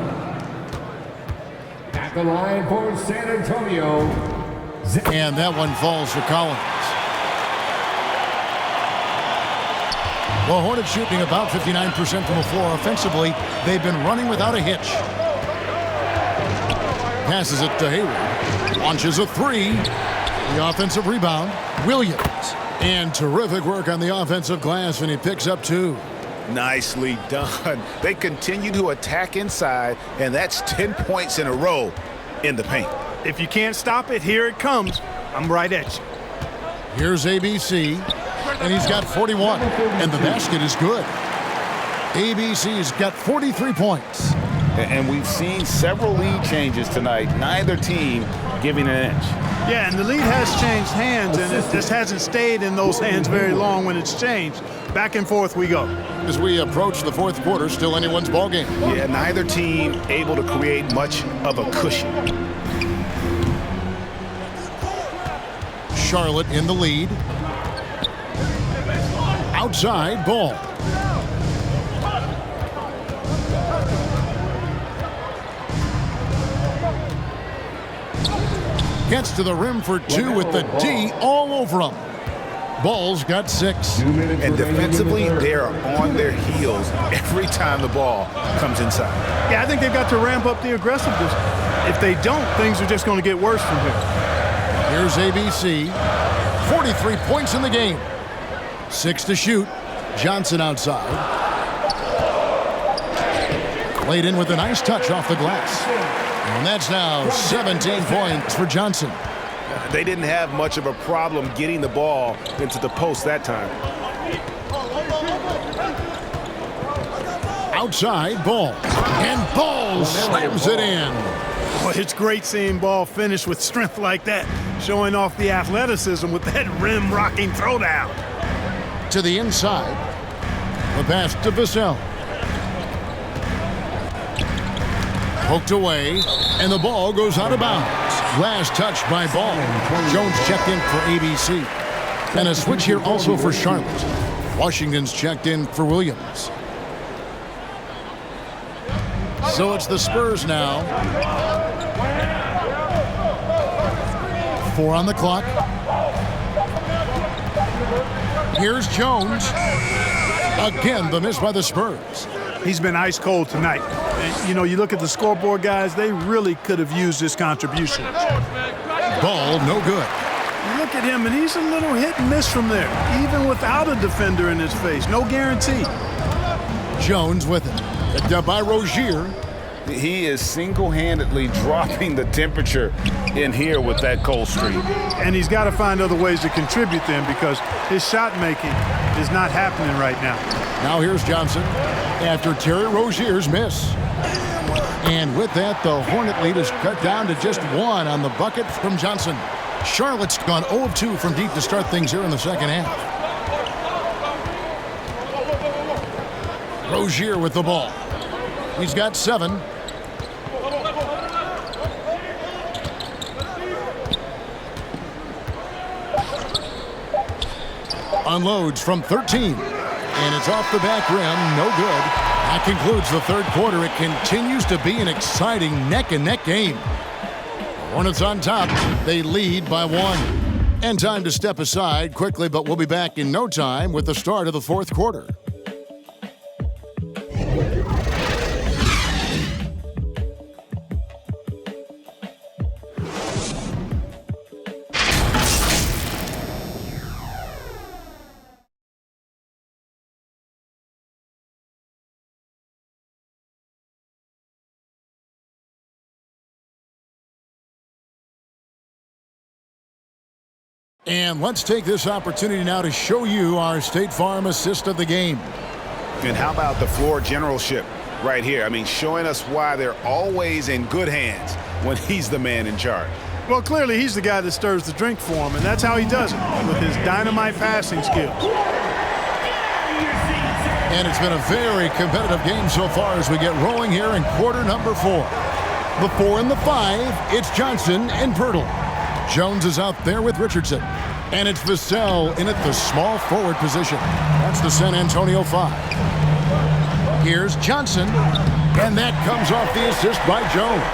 At the line for San Antonio. And that one falls for Collins. Well, Hornets shooting about 59% from the floor offensively. They've been running without a hitch. Passes it to Hayward. Launches a three. The offensive rebound, Williams. And terrific work on the offensive glass, and he picks up 2. Nicely done. They continue to attack inside, and that's 10 points in a row in the paint. If you can't stop it, here it comes. I'm right at you. Here's ABC, and he's got 41, and the basket is good. ABC's got 43 points. And we've seen several lead changes tonight, neither team giving an inch. Yeah, and the lead has changed hands, and it just hasn't stayed in those hands very long when it's changed. Back and forth we go. As we approach the fourth quarter, still anyone's ballgame. Yeah, neither team able to create much of a cushion. Charlotte in the lead. Outside ball. Gets to the rim for 2 with the D all over him. Ball's got 6. And defensively, they're on their heels every time the ball comes inside. Yeah, I think they've got to ramp up the aggressiveness. If they don't, things are just going to get worse from here. Here's ABC. 43 points in the game. 6 to shoot. Johnson outside. Laid in with a nice touch off the glass. And that's now 17 points for Johnson. They didn't have much of a problem getting the ball into the post that time. Outside ball. And Ball slams it in. Well, it's great seeing Ball finish with strength like that, showing off the athleticism with that rim-rocking throwdown. To the inside. The pass to Vassell. Poked away, and the ball goes out of bounds. Last touch by Ball. Jones checked in for ABC. And a switch here also for Charlotte. Washington's checked in for Williams. So it's the Spurs now. 4 on the clock. Here's Jones. Again, the miss by the Spurs. He's been ice cold tonight. And, you know, you look at the scoreboard, guys, they really could have used this contribution. Ball, no good. Look at him, and he's a little hit and miss from there, even without a defender in his face. No guarantee. Jones with it. Picked up by Rozier. He is single-handedly dropping the temperature in here with that cold streak. And he's got to find other ways to contribute them because his shot making is not happening right now. Now here's Johnson after Terry Rozier's miss. And with that, the Hornet lead is cut down to just 1 on the bucket from Johnson. Charlotte's gone 0 of 2 from deep to start things here in the second half. Rozier with the ball. He's got 7. Unloads from 13. And it's off the back rim. No good. That concludes the third quarter. It continues to be an exciting neck-and-neck game. Hornets on top. They lead by 1. And time to step aside quickly, but we'll be back in no time with the start of the fourth quarter. And let's take this opportunity now to show you our State Farm assist of the game. And how about the floor generalship right here? I mean, showing us why they're always in good hands when he's the man in charge. Well, clearly he's the guy that stirs the drink for him, and that's how he does it, with his dynamite passing skills. And it's been a very competitive game so far as we get rolling here in quarter number 4. The 4 and the 5, it's Johnson and Pirtle. Jones is out there with Richardson. And it's Vassell in at the small forward position. That's the San Antonio 5. Here's Johnson. And that comes off the assist by Jones.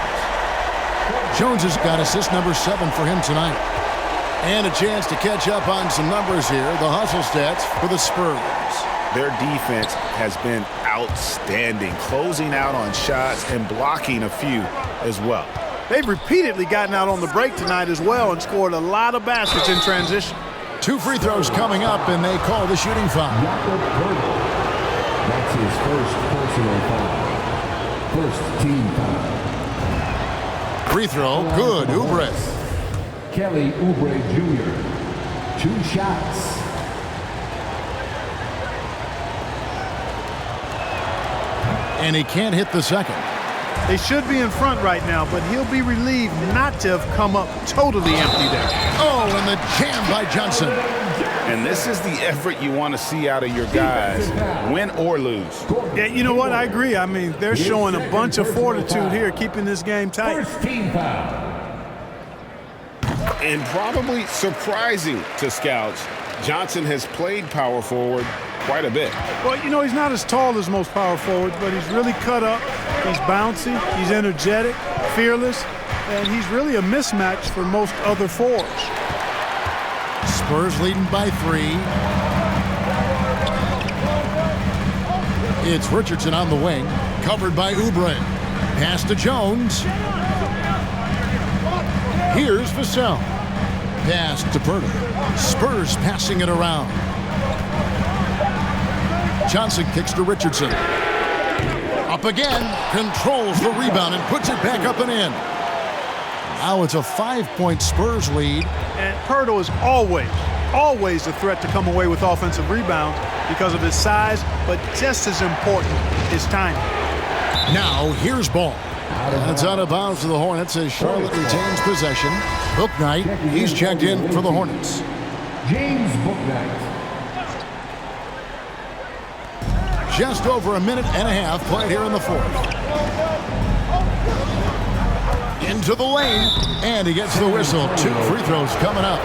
Jones has got assist number 7 for him tonight. And a chance to catch up on some numbers here. The hustle stats for the Spurs. Their defense has been outstanding, closing out on shots and blocking a few as well. They've repeatedly gotten out on the break tonight as well and scored a lot of baskets in transition. 2 free throws coming up, and they call the shooting foul. That's his first personal foul. First team foul. Free throw, good, Oubre. Kelly Oubre Jr. 2 shots. And he can't hit the second. They should be in front right now, but he'll be relieved not to have come up totally empty there. Oh, and the jam by Johnson. And this is the effort you want to see out of your guys, win or lose. Yeah, you know what? I agree. I mean, they're showing a bunch of fortitude here, keeping this game tight. First team foul. And probably surprising to scouts, Johnson has played power forward quite a bit. Well, you know, he's not as tall as most power forwards, but he's really cut up. He's bouncy, he's energetic, fearless, and he's really a mismatch for most other forwards. Spurs leading by 3. It's Richardson on the wing, covered by Oubre. Pass to Jones. Here's Vassell. Pass to Pirtle. Spurs passing it around. Johnson kicks to Richardson. Up again, controls the rebound and puts it back up and in. Now it's a 5-point Spurs lead. And Pirtle is always a threat to come away with offensive rebounds because of his size, but just as important, his timing. Now here's Ball. That's out of bounds to the Hornets as Charlotte retains possession. Bouknight, he's checked in for the Hornets. James Bouknight. Just over a minute and a half played here in the 4th. Into the lane, and he gets the whistle. 2 free throws coming up.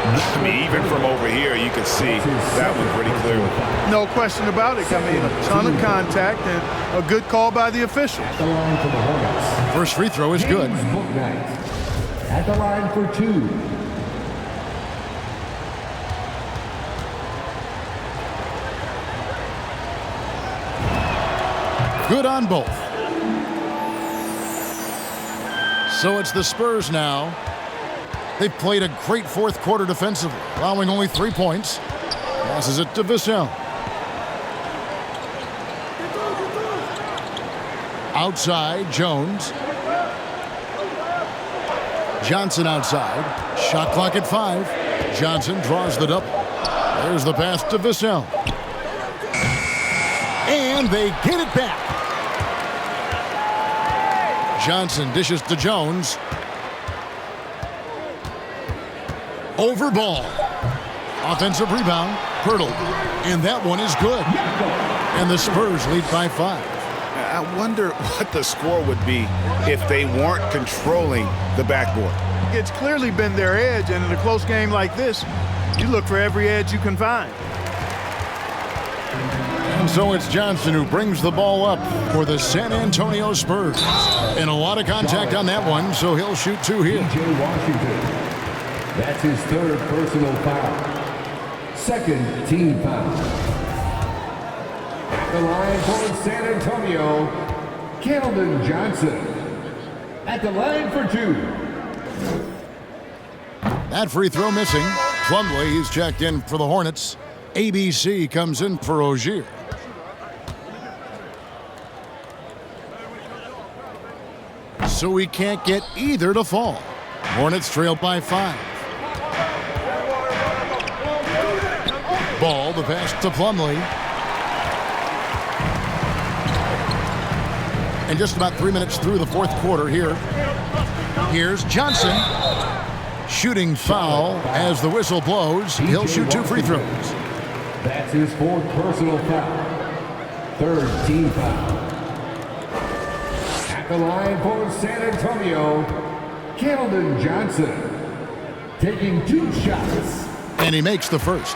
I mean, even from over here, you can see that one pretty clearly. No question about it. I mean, a ton of contact and a good call by the officials. At the line for the Hornets. First free throw is good. James Bouknight. At the line for 2. Good on both. So it's the Spurs now. They've played a great 4th quarter defensively, allowing only 3 points. Passes it to Vassell. Outside, Jones. Johnson outside. Shot clock at 5. Johnson draws the double. There's the pass to Vassell. And they get it back. Johnson dishes to Jones. Over Ball. Offensive rebound, Pirtle. And that one is good. And the Spurs lead by 5. I wonder what the score would be if they weren't controlling the backboard. It's clearly been their edge, and in a close game like this, you look for every edge you can find. And so it's Johnson who brings the ball up for the San Antonio Spurs. And a lot of contact on that one, so he'll shoot 2 here. P.J. Washington. That's his 3rd personal foul. 2nd team foul. At the line for San Antonio, Keldon Johnson. At the line for 2. That free throw missing. Plumlee, he's checked in for the Hornets. ABC comes in for Ogier. So we can't get either to fall. Hornets trail by 5. Ball, the pass to Plumlee. And just about 3 minutes through the 4th quarter here. Here's Johnson. Shooting foul as the whistle blows. He'll shoot 2 free throws. That's his 4th personal foul. third team foul. At the line for San Antonio, Keldon Johnson, taking 2 shots. And he makes the first.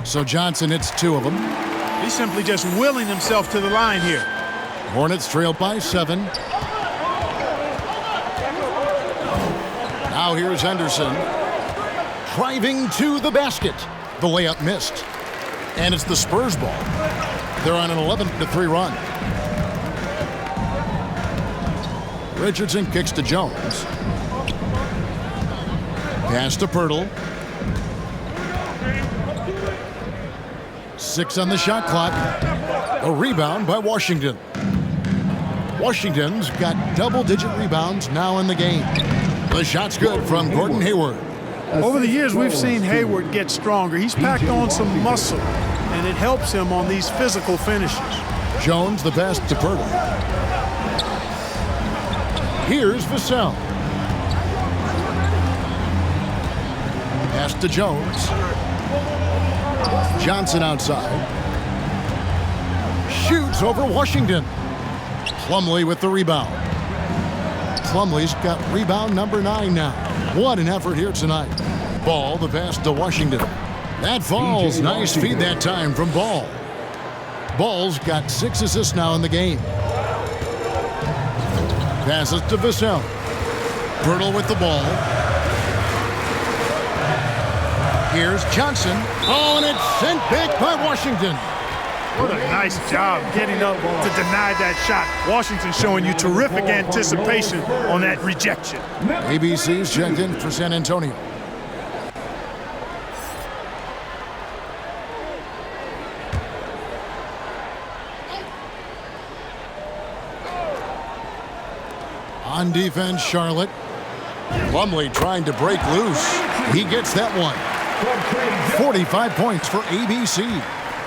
So Johnson hits 2 of them. He's simply just willing himself to the line here. Hornets trail by 7. Now here's Henderson. Driving to the basket. The layup missed. And it's the Spurs ball. They're on an 11-3 run. Richardson kicks to Jones. Pass to Pirtle. 6 on the shot clock. A rebound by Washington. Washington's got double-digit rebounds now in the game. The shot's good from Gordon Hayward. Over the years, we've seen Hayward get stronger. He's packed on some muscle, and it helps him on these physical finishes. Jones, the pass to Pirtle. Here's Vassell. Pass to Jones. Johnson outside. Shoots over Washington. Plumlee with the rebound. Plumlee's got rebound number 9 now. What an effort here tonight. Ball, the pass to Washington. That falls. Nice feed that time from Ball. Ball's got 6 assists now in the game. Passes to Vassell. Pirtle with the ball. Here's Johnson. Oh, and it's sent back by Washington. What a nice job getting up to deny that shot. Washington showing you terrific anticipation on that rejection. ABC's checked in for San Antonio. On defense, Charlotte. Plumlee trying to break loose. He gets that one. 45 points for ABC.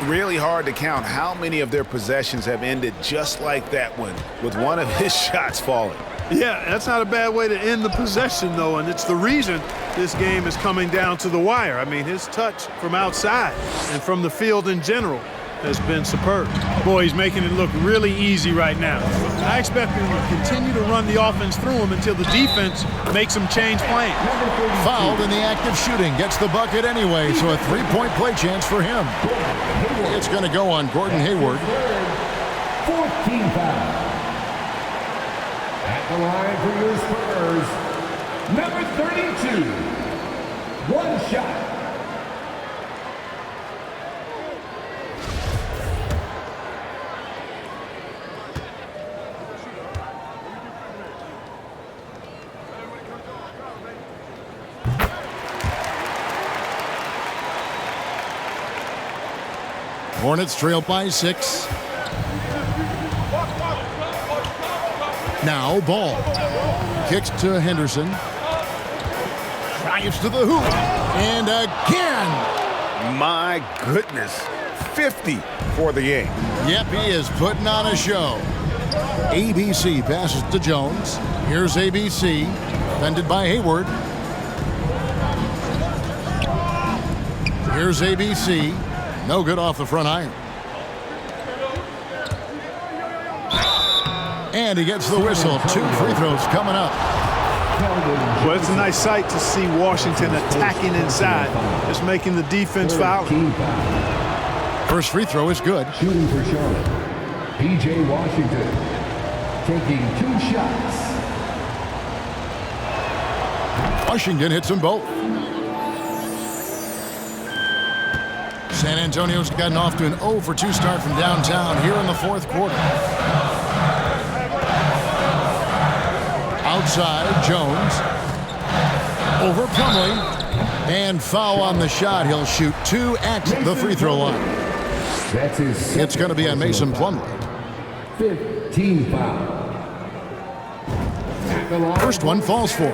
Really hard to count how many of their possessions have ended just like that one, with one of his shots falling. Yeah, that's not a bad way to end the possession, though, and it's the reason this game is coming down to the wire. I mean, his touch from outside and from the field in general has been superb. Boy, he's making it look really easy right now. I expect him to continue to run the offense through him until the defense makes him change plans. Fouled in the act of shooting. Gets the bucket anyway, so a 3-point play chance for him. It's going to go on Gordon Hayward. 14 foul. At the line for your Spurs, number 32. 1 shot. Hornets trail by 6. Now Ball. Kicks to Henderson. Drives to the hoop. And again. My goodness. 50 for the game. Yep, he is putting on a show. ABC passes to Jones. Here's ABC. Defended by Hayward. Here's ABC. No good off the front iron. And he gets the whistle. 2 free throws coming up. Well, it's a nice sight to see Washington attacking inside, just making the defense foul. First free throw is good. Shooting for Charlotte, P.J. Washington, taking 2 shots. Washington hits them both. San Antonio's gotten off to an 0-for-2 start from downtown here in the 4th quarter. Outside, Jones. Over Plumlee. And foul on the shot. He'll shoot 2 at the free throw line. That's his. It's going to be on Mason Plumlee. 15 foul. First one falls for.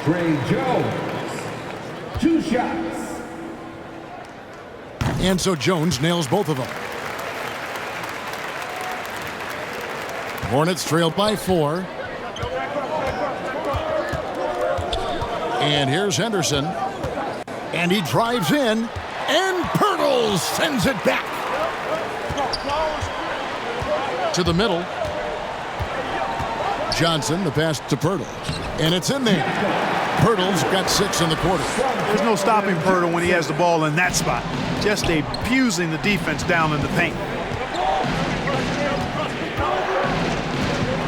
Trey Jones. 2 shots. And so Jones nails both of them. Hornets trailed by 4. And here's Henderson. And he drives in. And Pirtle sends it back. To the middle. Johnson, the pass to Pirtle. And it's in there. Pirtle's got 6 in the quarter. There's no stopping Pirtle when he has the ball in that spot. Just abusing the defense down in the paint.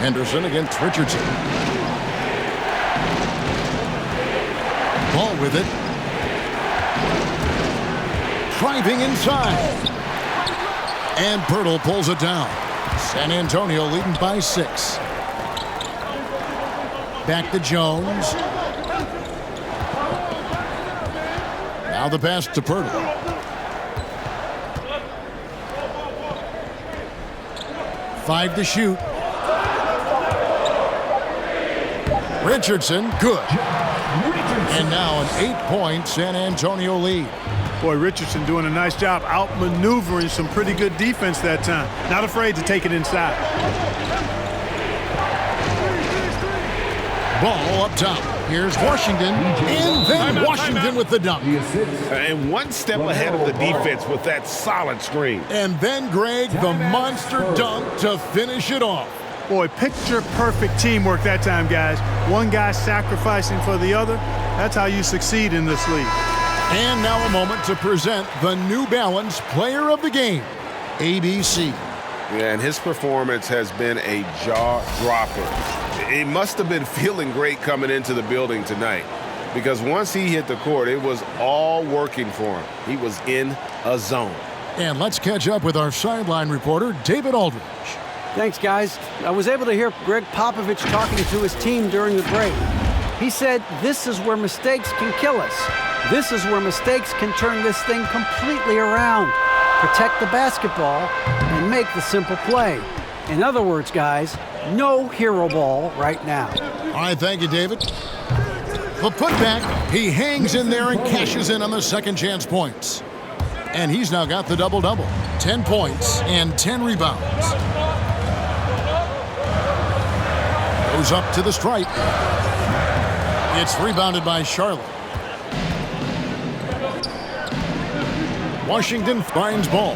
Henderson against Richardson. Ball with it. Driving inside. And Pirtle pulls it down. San Antonio leading by 6. Back to Jones. Now the pass to Pirtle. Five to shoot. Richardson, good. And now an 8-point San Antonio lead. Boy, Richardson doing a nice job outmaneuvering some pretty good defense that time. Not afraid to take it inside. Ball up top. Here's Washington. And then Washington with the dunk. And one step ahead of the defense with that solid screen. And then, Greg, the monster dunk to finish it off. Boy, picture-perfect teamwork that time, guys. One guy sacrificing for the other. That's how you succeed in this league. And now a moment to present the New Balance Player of the Game, ABC. Yeah, and his performance has been a jaw-dropper. He must have been feeling great coming into the building tonight, because once he hit the court, it was all working for him. He was in a zone. And let's catch up with our sideline reporter, David Aldridge. Thanks, guys. I was able to hear Greg Popovich talking to his team during the break. He said, this is where mistakes can kill us. This is where mistakes can turn this thing completely around. Protect the basketball and make the simple play. In other words, guys, no hero ball right now. All right, thank you, David. The putback, he hangs in there and cashes in on the second chance points. And he's now got the double-double. 10 points and 10 rebounds. Goes up to the stripe. It's rebounded by Charlotte. Washington finds ball.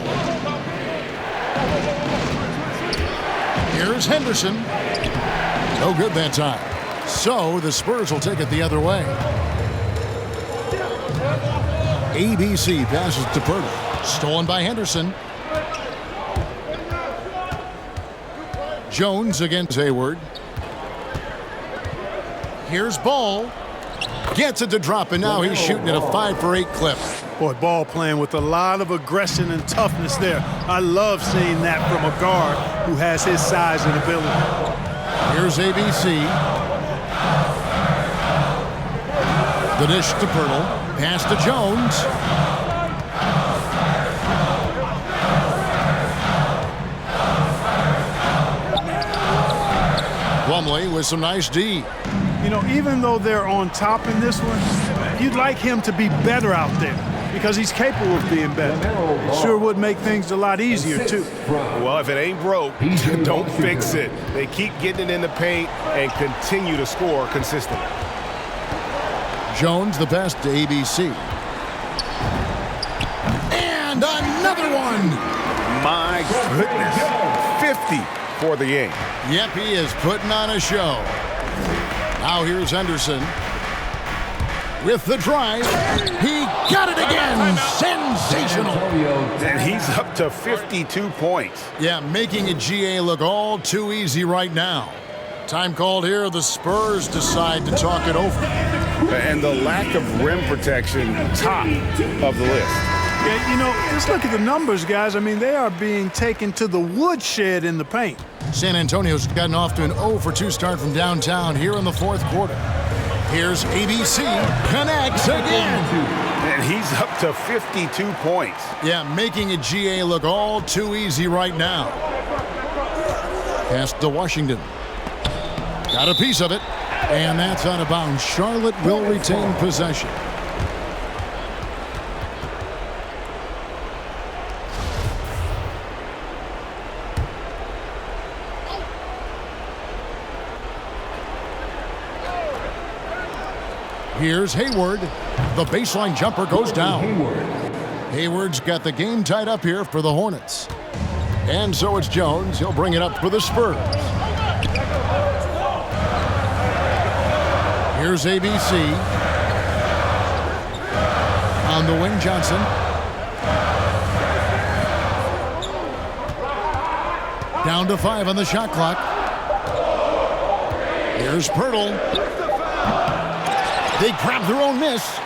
Here's Henderson. No good that time. So the Spurs will take it the other way. ABC passes to Pirtle. Stolen by Henderson. Jones against Hayward. Here's Ball. Gets it to drop, and now he's shooting at a 5-for-8 clip. Boy, Ball playing with a lot of aggression and toughness there. I love seeing that from a guard who has his size and ability. Here's ABC. The dish to Pirtle. Pass to Jones. Plumlee with some nice D. You know, even though they're on top in this one, you'd like him to be better out there because he's capable of being better. It sure would make things a lot easier, too. Well, if it ain't broke, don't fix it. They keep getting it in the paint and continue to score consistently. Jones, the pass to ABC. And another one! My goodness. 50 for the game. Yep, he is putting on a show. Now here's Henderson. With the drive. He got it again. Sensational. And he's up to 52 points. Yeah, making a GA look all too easy right now. Time called here. The Spurs decide to talk it over. And the lack of rim protection, top of the list. Yeah, you know, just look at the numbers, guys. I mean, they are being taken to the woodshed in the paint. San Antonio's gotten off to an 0-for-2 start from downtown here in the fourth quarter. Here's ABC. Connects again. And he's up to 52 points. Yeah, making a GA look all too easy right now. Pass to Washington. Got a piece of it. And that's out of bounds. Charlotte will retain possession. Here's Hayward. The baseline jumper goes down. Hayward's got the game tied up here for the Hornets. And so it's Jones. He'll bring it up for the Spurs. Here's ABC. On the wing, Johnson. Down to 5 on the shot clock. Here's Pirtle. They grab their own miss.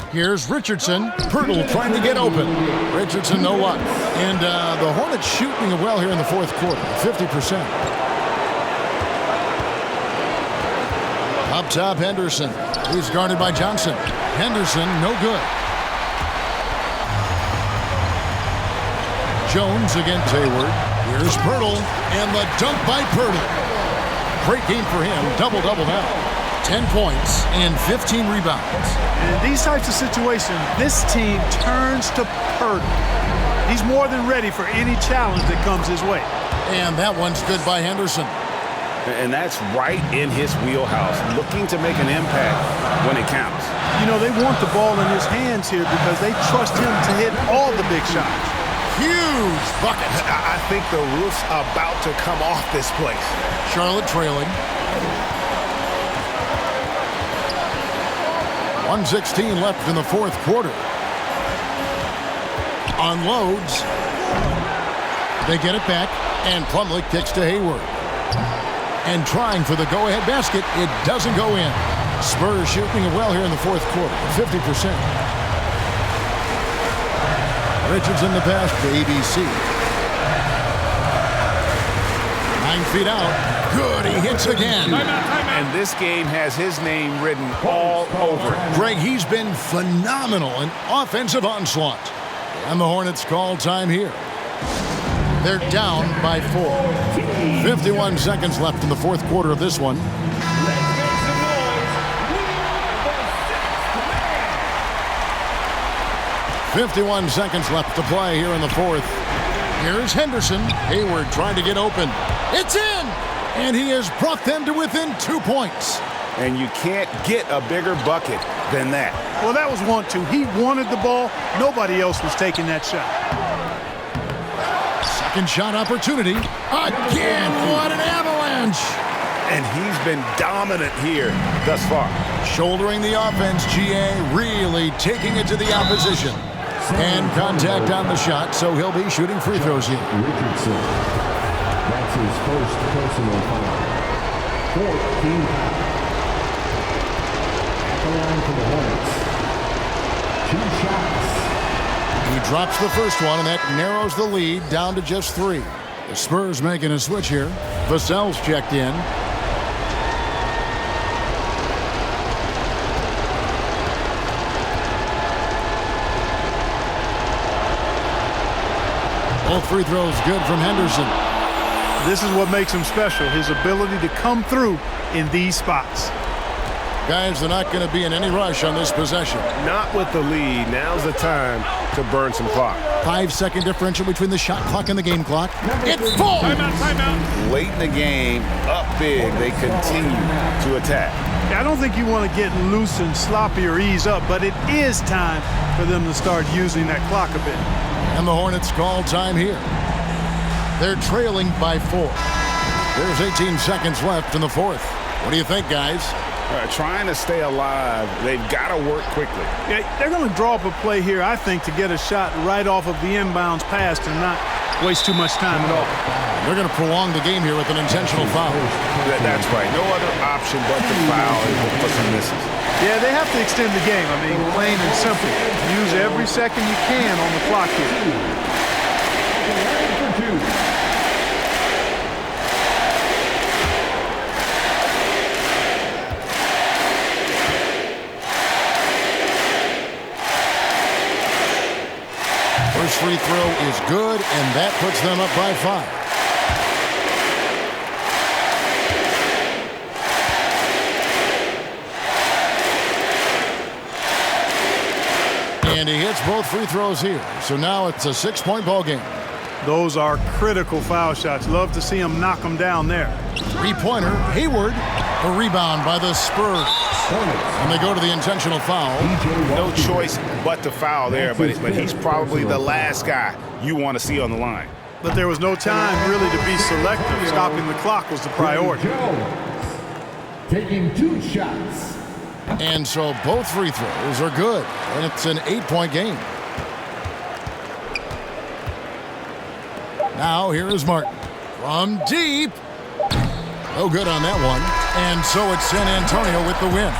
Here's Richardson. Pirtle trying to get open. Richardson, no luck. And the Hornets shooting it well here in the fourth quarter, 50%. Up top, Henderson. He's guarded by Johnson. Henderson, no good. Jones against Hayward. Here's Pirtle, and the dunk by Pirtle. Great game for him. Double-double now. 10 points and 15 rebounds. And in these types of situations, this team turns to Pirtle. He's more than ready for any challenge that comes his way. And that one's good by Henderson. And that's right in his wheelhouse, looking to make an impact when it counts. You know, they want the ball in his hands here because they trust him to hit all the big shots. Huge bucket. I think the roof's about to come off this place. Charlotte trailing. 1:16 left in the fourth quarter. Unloads. They get it back, and Plumlee kicks to Hayward. And trying for the go-ahead basket, it doesn't go in. Spurs shooting it well here in the fourth quarter, 50%. Richardson the pass to ABC. 9 feet out. Good, he hits again. And this game has his name written all over it. Greg, he's been phenomenal in offensive onslaught. And the Hornets call time here. They're down by 4. 51 seconds left in the fourth quarter of this one. .51 seconds left to play here in the fourth. Here's Henderson. Hayward trying to get open. It's in! And he has brought them to within 2 points. And you can't get a bigger bucket than that. Well, that was 1-2. He wanted the ball. Nobody else was taking that shot. Second shot opportunity. Again, what an avalanche! And he's been dominant here thus far. Shouldering the offense, GA really taking it to the opposition. And contact on the shot, so he'll be shooting free throws here. Richardson. That's his first personal foul. 14 foul. At the line for the Hornets. 2 shots. He drops the first one, and that narrows the lead down to just 3. The Spurs making a switch here. Vassell's checked in. Both free throws good from Henderson. This is what makes him special, his ability to come through in these spots. Guys, they're not going to be in any rush on this possession. Not with the lead. Now's the time to burn some clock. 5-second differential between the shot clock and the game clock. It's full! Timeout. Late in the game, up big, they continue to attack. I don't think you want to get loose and sloppy or ease up, but it is time for them to start using that clock a bit. And the Hornets call time here. They're trailing by 4. There's 18 seconds left in the fourth. What do you think, guys? Trying to stay alive, they've got to work quickly. Yeah, they're going to draw up a play here, I think, to get a shot right off of the inbounds pass and not waste too much time at all. They're going to prolong the game here with an intentional foul. That's right. No other option but to foul and hope for some misses. Yeah, they have to extend the game. I mean, plain and simple. Use every second you can on the clock here. First free throw is good, and that puts them up by 5. And he hits both free throws here. So now it's a 6-point ball game. Those are critical foul shots. Love to see him knock them down there. 3-pointer, Hayward. The rebound by the Spurs. And they go to the intentional foul. No choice but to foul there, but he's probably the last guy you want to see on the line. But there was no time really to be selective. Stopping the clock was the priority. Taking 2 shots. And so both free throws are good. And it's an 8-point game. Now here is Martin. From deep. No good on that one. And so it's San Antonio with the win.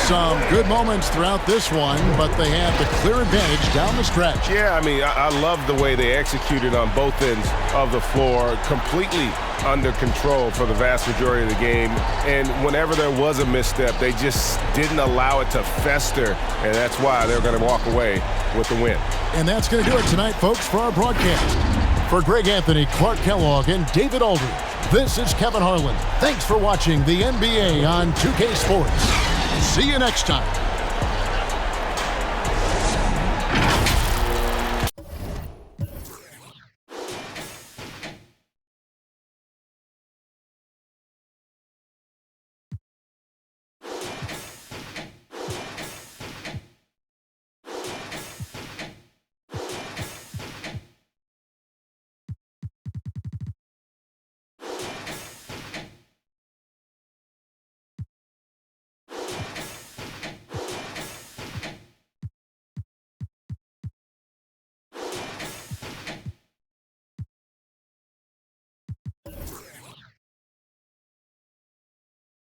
Some good moments throughout this one, but they had the clear advantage down the stretch. Yeah, I mean, I love the way they executed on both ends of the floor, completely under control for the vast majority of the game. And whenever there was a misstep, they just didn't allow it to fester, and that's why they're going to walk away with the win. And that's going to do it tonight, folks, for our broadcast. For Greg Anthony, Clark Kellogg, and David Aldridge, this is Kevin Harlan. Thanks for watching the NBA on 2K Sports. See you next time.